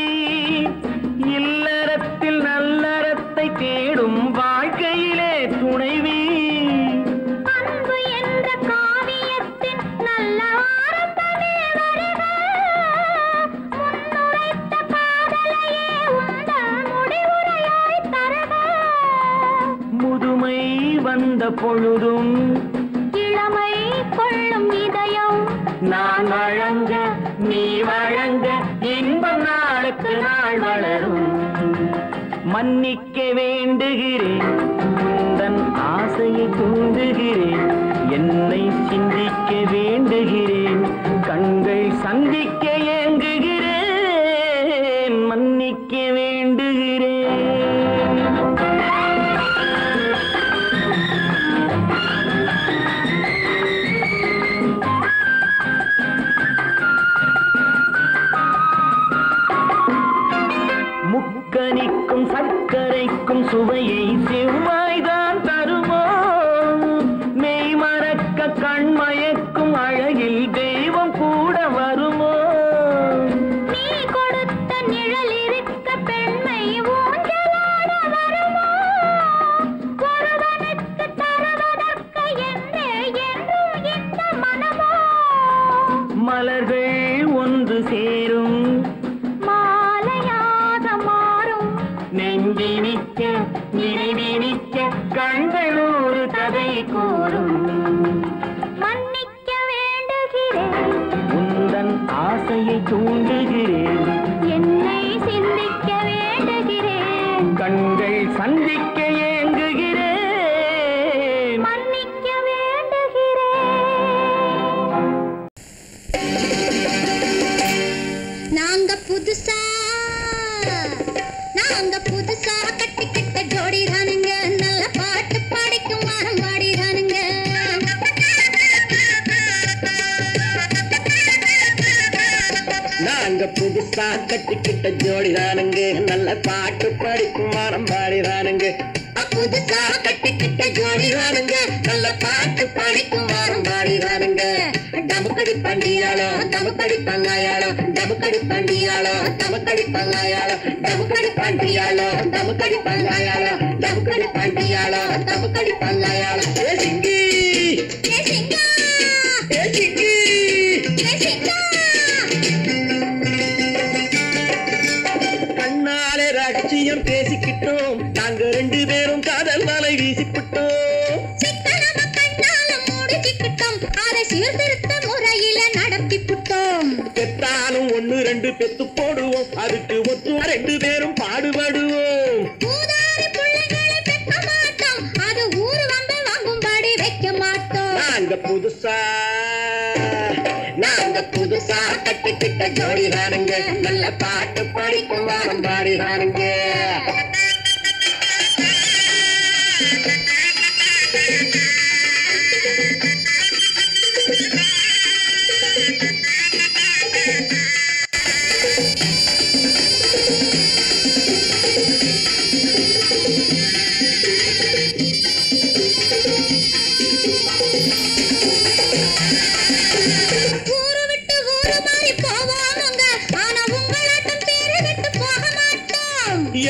இல்லறத்தில் நல்லறத்தை தேடும் வாழ்க்கையிலே துணைவி அன்பு என்ற காவியத்தின் நல்ல வார்த்தையே வருக முன்னுரைத்த காதலையே உந்தன் முடிவுரையாய் தருக முதுமை வந்த பொழுதும் இளமை கொள்ளும் இதயம் நான் வழங்க நீ வழங்க இன்பம் நாளுக்கு நாள் வளரும் மன்னிக்க வேண்டுகிறேன் உந்தன் ஆசையை தூண்டுகிறேன் என்னை சிந்திக்க வேண்டுகிறேன் கண்கள் சந்திக்க ஏங்குகிறேன் மன்னிக்க வேண்டுகிறேன் முக்கனிக்கும் சர்க்கரைக்கும் சுவையை செவ்வாய்தான் தருமோ மெய் மறக்க கண்மயக்கும் அழகில் தெய்வம் கூட வருமோ நீ கொடுத்த நிழல் இருக்க பெண்மை ஊஞ்சலாட வருமோ ஒருவனுக்கு தருவதற்கு என்றே என்றும் இந்த மனமோ மலர்கள் ஒன்று சேரும் மாலையாக மாறும் நெஞ்சினிக்க நினைவினிக்க கண்கள் ஒரு கதை கூறும் மன்னிக்க வேண்டுகிறேன் உந்தன் ஆசையை தூண்டுகிறேன் என்னை சிந்திக்க வேண்டுகிறேன் கண்கள் சந்திக்க ஏங்குகிறேன் மன்னிக்க வேண்டுகிறேன் நாங்க புதுசா கட்டிக்கிட்ட ஜோடி தானுங்க நல்ல பாட்டு பாடிக்கும் வாரம் பாடி தானுங்க நாங்க புதுசா கட்டிக்கிட்ட ஜோடிதானுங்க நல்ல பாட்டு படிக்கும் வாரம் பாடிதானுங்க புதுசா கட்டிக்கிட்ட ஜோடி தானுங்க நல்ல பாட்டு பாடிக்கும் வாரம் பாடிதானுங்க டமுக்கடி பண்டியாளோ டமுக்கடி பங்காயாளோ டமுக்கடி பண்டியாளோ டமுக்கடி பங்காயாளோ டமுக்கடி பண்டியாளோ டமுக்கடி பங்காயாளோ டமுக்கடி பண்டியாளோ டமுக்கடி பங்காயாளோ ஏ சிங்கி ஏ சிங்கா ஏ சிங்கி ஏ சிங்கா கண்ணாலே ரகசியம் பேசிக்கிட்டோம் நாங்க ரெண்டு பேரும் காதல் வலை வீசிக்கிட்டோம் சிக்கனம கண்ணால முடிச்சுக்கிட்டோம் அதை சீர்திருத்த முறையில நடத்தி புட்டோம் பெத்தாலும் ஒண்ணு ரெண்டு பெத்து போடுவோம் அதுக்கு ஒத்துவ ரெண்டு பேரும் பாடுபடுவோம் ஊதாரி பிள்ளைகளை பெற்ற மாட்டோம் அது ஊரு வந்து வாங்கும்படி வைக்க மாட்டோம் நாங்க புதுசா கட்டிக்கிட்ட ஜோடிதானுங்க நல்ல பாட்டு படிக்கும் வாரம் பாடிதானுங்க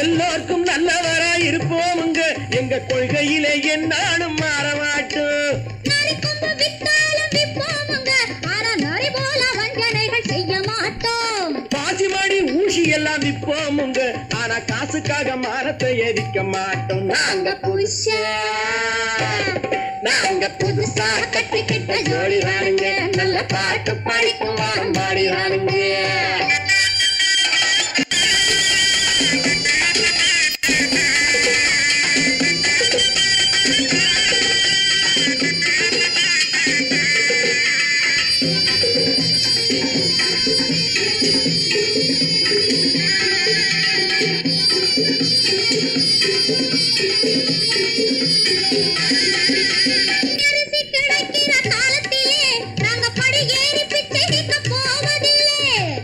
எல்லாருக்கும் நல்லவரா இருப்போமுங்க எங்க கொள்கையிலே என்னாலும் மாற மாட்டோம். பாசிமாடி ஊசி எல்லாம் விற்போமுங்க ஆனா காசுக்காக மரத்தை எரிக்க மாட்டோம். நாங்க புதுசா கட்டிக்கிட்ட ஜோடி ராணுங்க நல்ல பாட்டு பாடிக்கும் வாரம் பாடி ராணுங்க.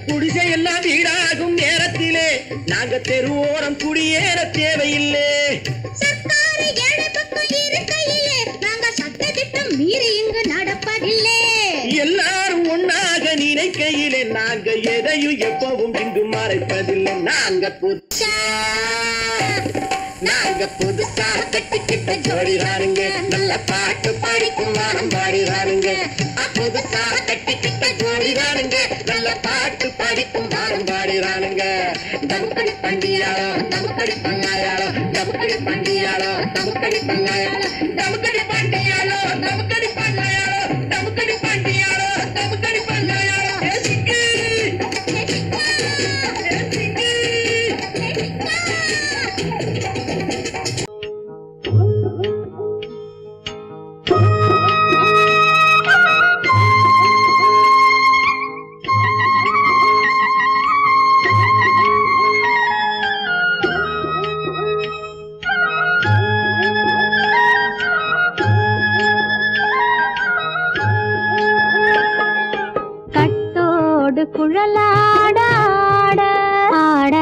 குடிசையெல்லாம் வீடாகும் நேரத்திலே நாங்க தெருவோரம் குடியேற தேவையில்லை. எல்லாரும் ஒன்னாக நினைக்கையிலே நாங்க எதையும் எப்பவும் இங்கு மறைப்பதில்லை. நாங்க புதுசா கட்டிக்கிட்ட ஜோடிதானுங்க நல்ல பாட்டு பாடிக்கும் வாரம் பாடிதானுங்க. புதுசா கட்டிக்கிட்ட ஜோடிதானுங்க நல்ல பாட்டு பாடிக்கும் வாரம் பாடிதானுங்க. தமுக்கடி பண்டியாளோ தமுக்கடி பங்காயாளோ தமுக்கடி பண்டியாளோ தமுக்கடி பங்காயாளோ தமுக்கடி பண்டியாளோ தமுக்கடி பங்காயாளோ தமுக்கடி பண்டியாளோ தமுக்கடி பங்காயாளோ. குழலாடாட ஆட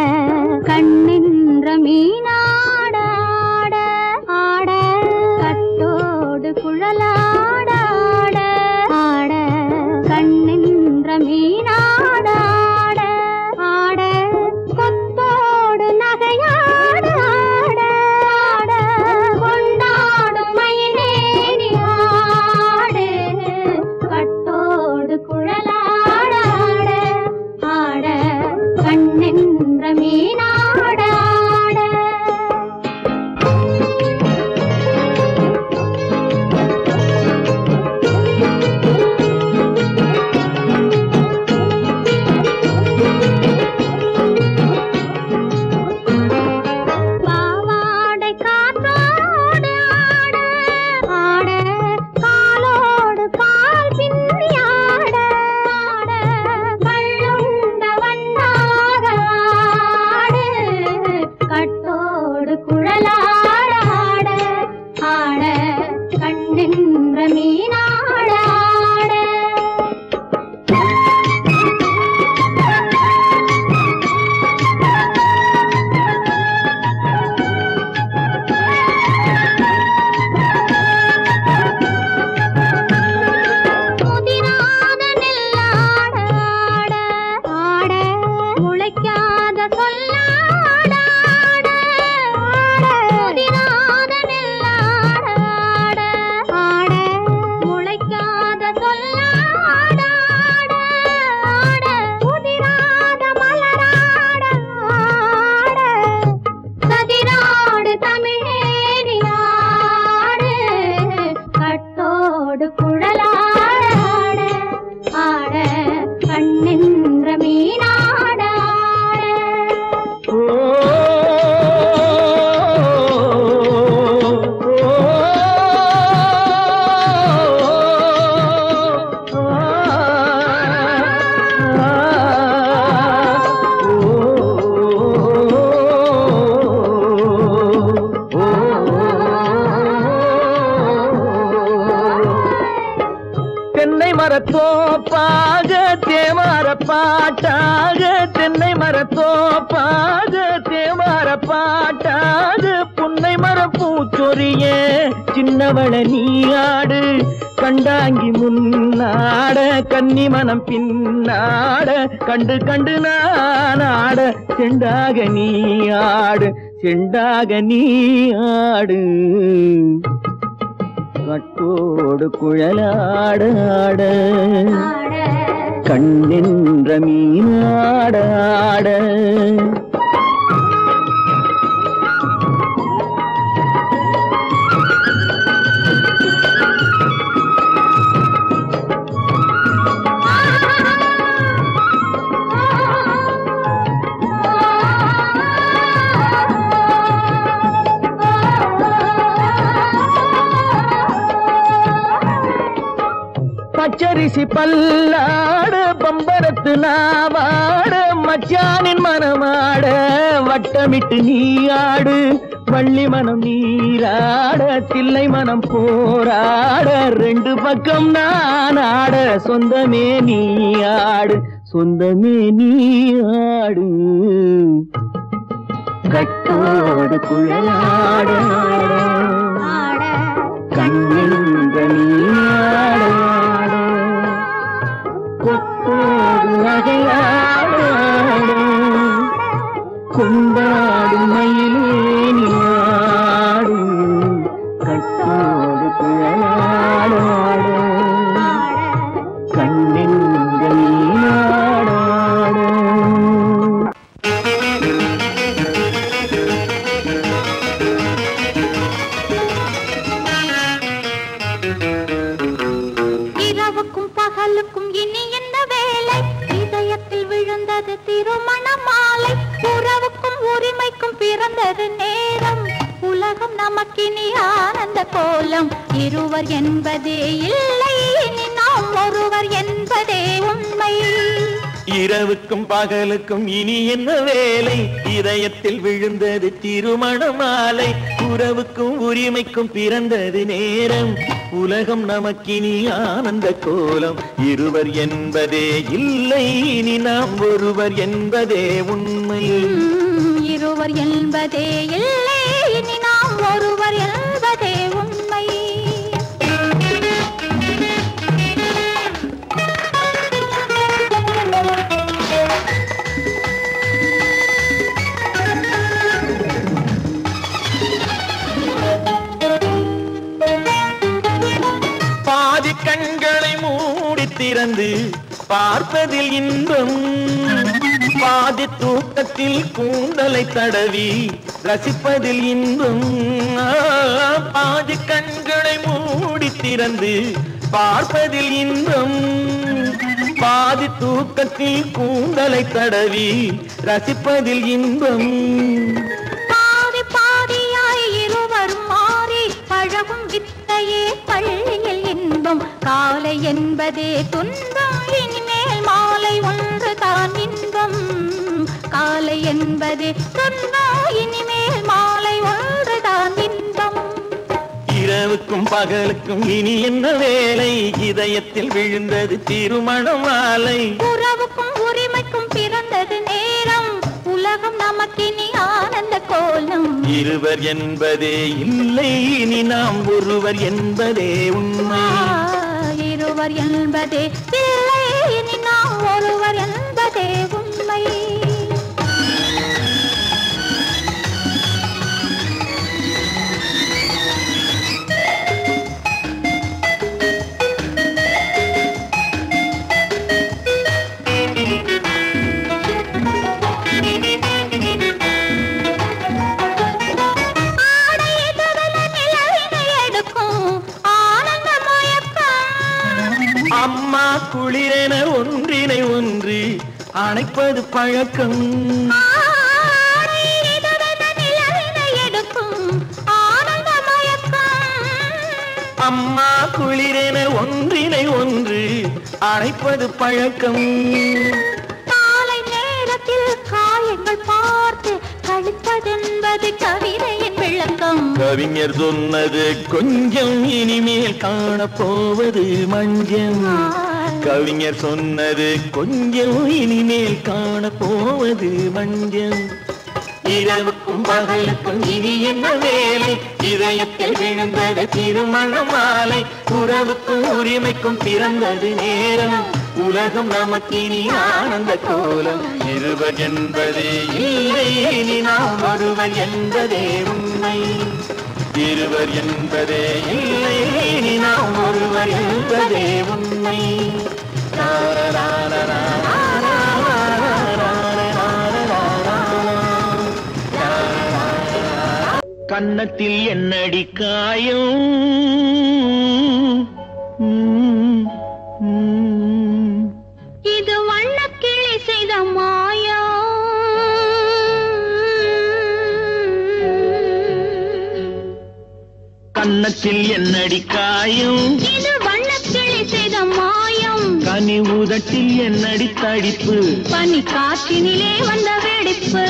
கண்ணின்ற மீனாடாட ஆட கட்டோடு குழலாடாட ஆட கண்ணின்ற மீனாடாட ஆட கொத்தோடு நகையாடாட ஆட கொண்டாடும் மயிலேறி ஆடு கட்டோடு குழலாட கண்ணென்ற மீனாடாட. பாட்டாக தென்னை மரத்தோப்பாக தேவார பாட்டாக புன்னை மர பூச்சொரிய சின்னவள நீயாடு கண்டாங்கி முன்னாட கன்னி மனம் பின்னாட கண்டு கண்டு நானாட செண்டாக நீயாடு செண்டாக நீயாடு கட்டோடு குழலாடாட கண்ணென்ற மீனாடாட பச்சரிசி பல்லாட பம்பரத்து நாவாட மச்சானின் மனமாட வட்டமிட்டு நீயாடு வள்ளி மனம் நீராட தில்லை மனம் போராட ரெண்டு பக்கம் நானாட சொந்தமே நீயாடு சொந்தமே நீயாடு கட்டோடு குழலாட கண்ணென்ற நீயாட கொத்தோடு நகையாட கொண்டாடு மயிலேனியாடு கட்டோடு குழலாட கண்ணென்ற நீயாட திருமண மாலை உறவுக்கும் உரிமைக்கும் பிறந்தது நேரம் உலகம் நமக்கினி ஆனந்த கோலம் இருவர் என்பதே இல்லை இனி நாம் ஒருவர் என்பதே உண்மை இரவுக்கும் பகலுக்கும் இனி என்ன வேலை இதயத்தில் விழுந்தது திருமண மாலை உறவுக்கும் உரிமைக்கும் பிறந்தது நேரம் உலகம் நமக்கினி ஆனந்த கோலம் இருவர் என்பதே இல்லை இனி நாம் ஒருவர் என்பதே உண்மை இருவர் என்பதே இல்லை இனி நாம் ஒருவர் என்பதே உண்மை கண்களை மூடி திறந்து பார்ப்பதில் இன்பம் பாதி தூக்கத்தில் கூந்தலை தடவி ரசிப்பதில் இன்பம் பாதி கண்களை மூடி திறந்து பார்ப்பதில் இன்பம் பாதி தூக்கத்தில் கூந்தலை தடவி ரசிப்பதில் இன்பம் பாதி பாதியாய் இருவர் மாறி பழகும் வித்தையே பள்ளியில் இன்பம் காலை என்பதே துன்பம் இனிமேல் மாலை ஒன்று தான் இன்பம் காலை என்பதே துன்பம் இனிமேல் மாலை ஒன்று தான் இன்பம் இரவுக்கும் பகலுக்கும் இனி என்ன வேலை இதயத்தில் விழுந்தது திருமண மாலை உறவுக்கும் உரிமைக்கும் பிறந்தது நேரம் உலகம் நமக்கினி ஆனந்த கோலம் இருவர் என்பதே இல்லை இனி நாம் ஒருவர் என்பதே உண்மை இருவர் என்பதே இல்லை இனி நாம் ஒருவர் என்பதே உண்மை அம்மா குளிரென ஒன்றினை ஒன்று அணைப்பது பழக்கம் அம்மா குளிரென ஒன்றினை ஒன்று அணைப்பது பழக்கம் காலை நேரத்தில் காயங்கள் பார்த்து கழிப்பதென்பது கவிதையின் விளக்கம் கவிஞர் சொன்னது கொஞ்சம் இனிமேல் காணப்போவது மஞ்சம் கவிஞர் சொன்னது கொஞ்சம் இனிமேல் காண போவது வஞ்சம். இரவுக்கும் பகலுக்கும் இனி என்ன வேலை, இதயத்தில் விழுந்தது திருமண மாலை. உறவுக்கும் உரிமைக்கும் பிறந்தது நேரம், உலகம் நமக்கினி ஆனந்த கோலம். இருவர் என்பதே இல்லை, இனி நாம் ஒருவர் என்பதே உண்மை. இருவர் என்பதே இல்லை, இனி நாம் ஒருவர் என்பதே உண்மை. கன்னத்தில் என்னடி காயம், இது வண்ணக்கிளி செய்த மாயம். கன்னத்தில் என்னடி காயம், இது வண்ணக்கிளி செய்த மாயம். கனி உதட்டில் என்னடி தடிப்பு, பனி காற்றினிலே வந்த வெடிப்பு.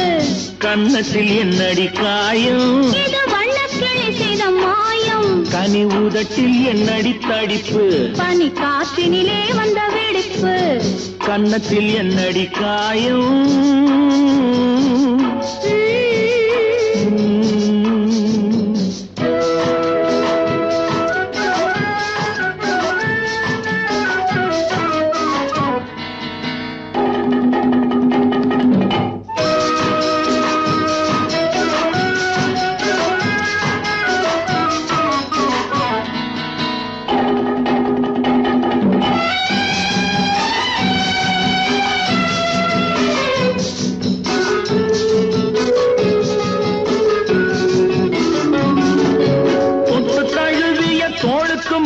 கன்னத்தில் என்னடி காயம், இது வண்ணக்கிளி செய்த மாயம். கனி உதட்டில் என்னடி தடிப்பு, பனி காற்றினிலே வந்த வெடிப்பு. கன்னத்தில் என்னடி காயம்.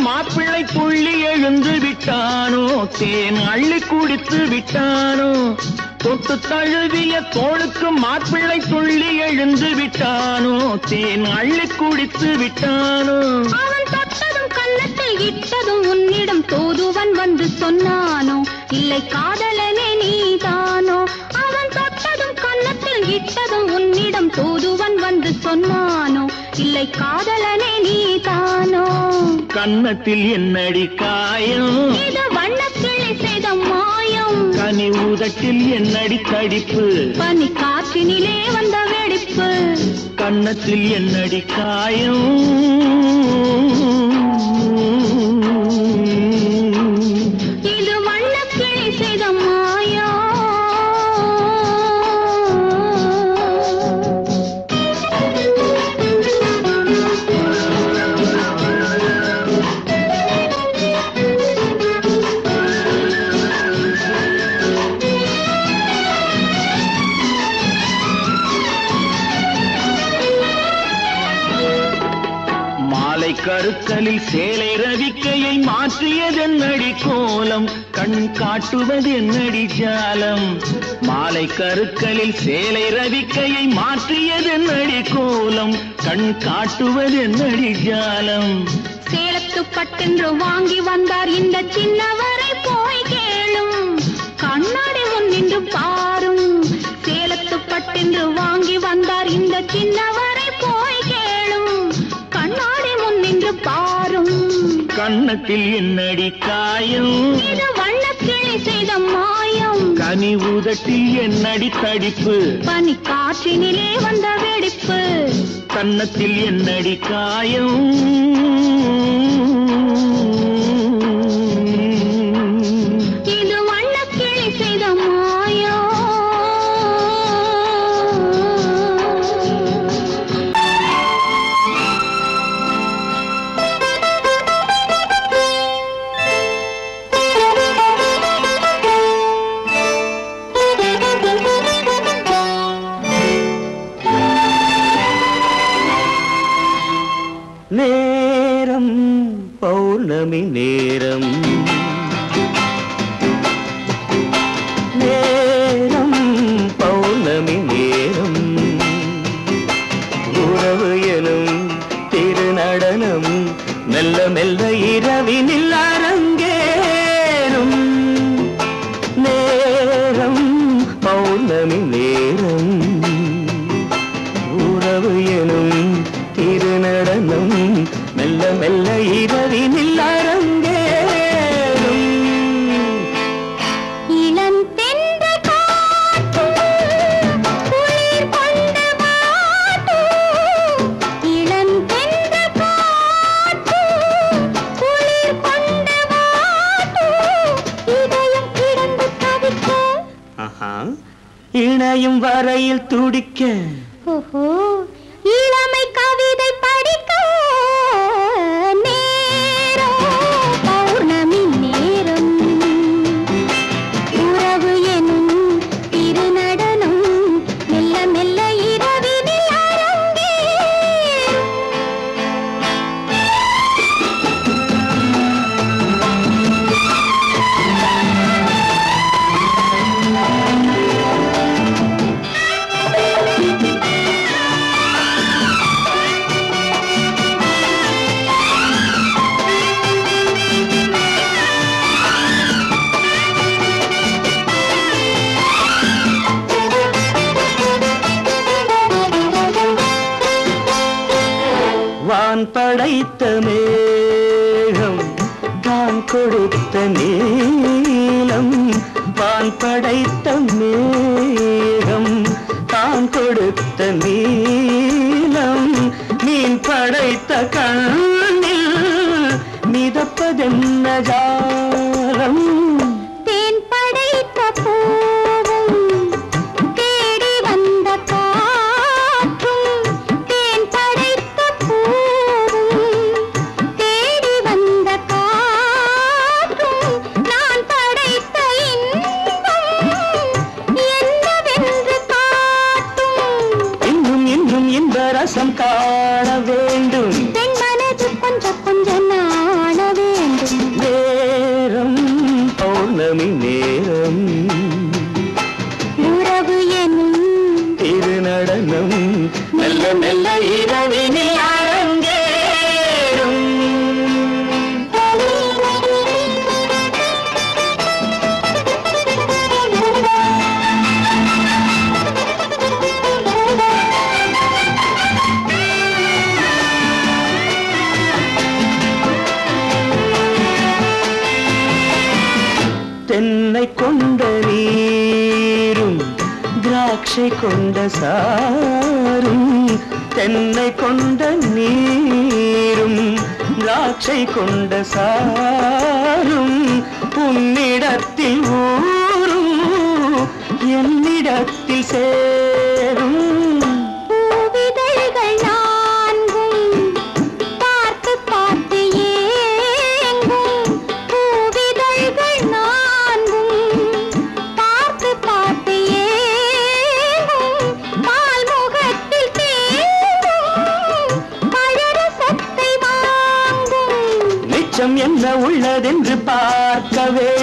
மாப்பிள்ளை புள்ளி எழுந்து விட்டானோ, தேன் அள்ளி குடித்து விட்டானோ. தொட்டு தழுவிய தோளுக்கு மாப்பிள்ளை துள்ளி எழுந்து விட்டானோ, தேன் அள்ளி குடித்து விட்டானோ. அவன் தொட்டதும் கன்னத்தில் இட்டதும் உன்னிடம் தோதுவன் வந்து சொன்னானோ, இல்லை காதலனே நீதானோ. அவன் தொட்டதும் கன்னத்தில் இட்டதும் உன்னிடம் தோதுவன் வந்து சொன்னானோ, இல்லை காதலனே நீதானோ. கன்னத்தில் என்னடி காயம், இது வண்ணக்கிளி செய்த மாயம். கனி உதட்டில் என்னடி தடிப்பு, பனி காற்றினிலே வந்த வெடிப்பு. கன்னத்தில் என்னடி காயம். இது வண்ணக்கிளி செய்த மாயம். கருக்கலில் சேலை ரவிக்கையை மாற்றியதென்னடி கோலம், கண் காட்டுவதென்னடி ஜாலம். மாலை கருக்கலில் சேலை ரவிக்கையை மாற்றியதென்னடி கோலம், கண் காட்டுவதென்னடி ஜாலம். சேலத்து பட்டென்று வாங்கி வந்தார் இந்த சின்னவரை போய் கேளும், கண்ணாடி முன்னின்று பாரும். சேலத்து பட்டென்று வாங்கி வந்தார் இந்த சின்னவரை போய் கேளும், கண்ணாடி முன்னின்று பாரும். கன்னத்தில் என்னடி காயம், இது வண்ணக்கிளி செய்த மாயம். கனி உதட்டில் என்னடி தடிப்பு, பனி காற்றினிலே வந்த வெடிப்பு. கன்னத்தில் என்னடி காயம். இது வண்ணக்கிளி செய்த மாயம். நேரம் பௌர்ணமி நேரம், நேரம் பௌர்ணமி நேரம். உறவு எனும் திருநடனம் மெல்ல மெல்ல இரவினில் அரங்கேறும். நேரம் பௌர்ணமி நேரம், உறவு எனும் திருநடனம் மெல்ல மெல்ல இரவினில் அரங்கேறும். இணையும் வரையில் துடிக்க ஓஹோ இளமை கவிதை படிக்க நேரம் பௌர்ணமி நேரம் உறவு எனும் திருநடனம் மெல்ல மெல்ல இரவினில் வான் படைத்த மேகம் தான் கொடுத்த நீலம் வான் படைத்த மேகம் தான் கொடுத்த நீலம் மீன் படைத்த கண்ணில் மிதப்பதென்ன ஜாலம் தேன் படைத்த பூவும் தேடி வந்த காற்றும் தேன் படைத்த பூவும் தேடி வந்த காற்றும் நான் படைத்த இன்பம் என்னவென்று காட்டும் இன்னும் இன்னும் இன்ப ரசம் காண வேண்டும் பெண் மனது கொஞ்சம் கொஞ்சம் நாண வேண்டும் நேரம் பௌர்ணமி நேரம் உறவு எனும் திருநடனம் மெல்ல மெல்ல இரவினில் அரங்கேறும் தென்னை கொண்ட நீரும் திராட்சை கொண்ட சாரும் தென்னை கொண்ட நீரும் திராட்சை கொண்ட சாரும் உன்னிடத்தில் ஊரும் என்னிடத்தில் சேரும் பூவிதழ்கள் நான்கும் பார்த்து பார்த்து ஏங்கும் பூவிதழ்கள் நான்கும் பார்த்து பார்த்து ஏங்கும் பால் முகத்தில் தேங்கும் பழரசத்தை வாங்கும் நிச்சம் என்ன உள்ளதென்று பார்க்க வேண்டும்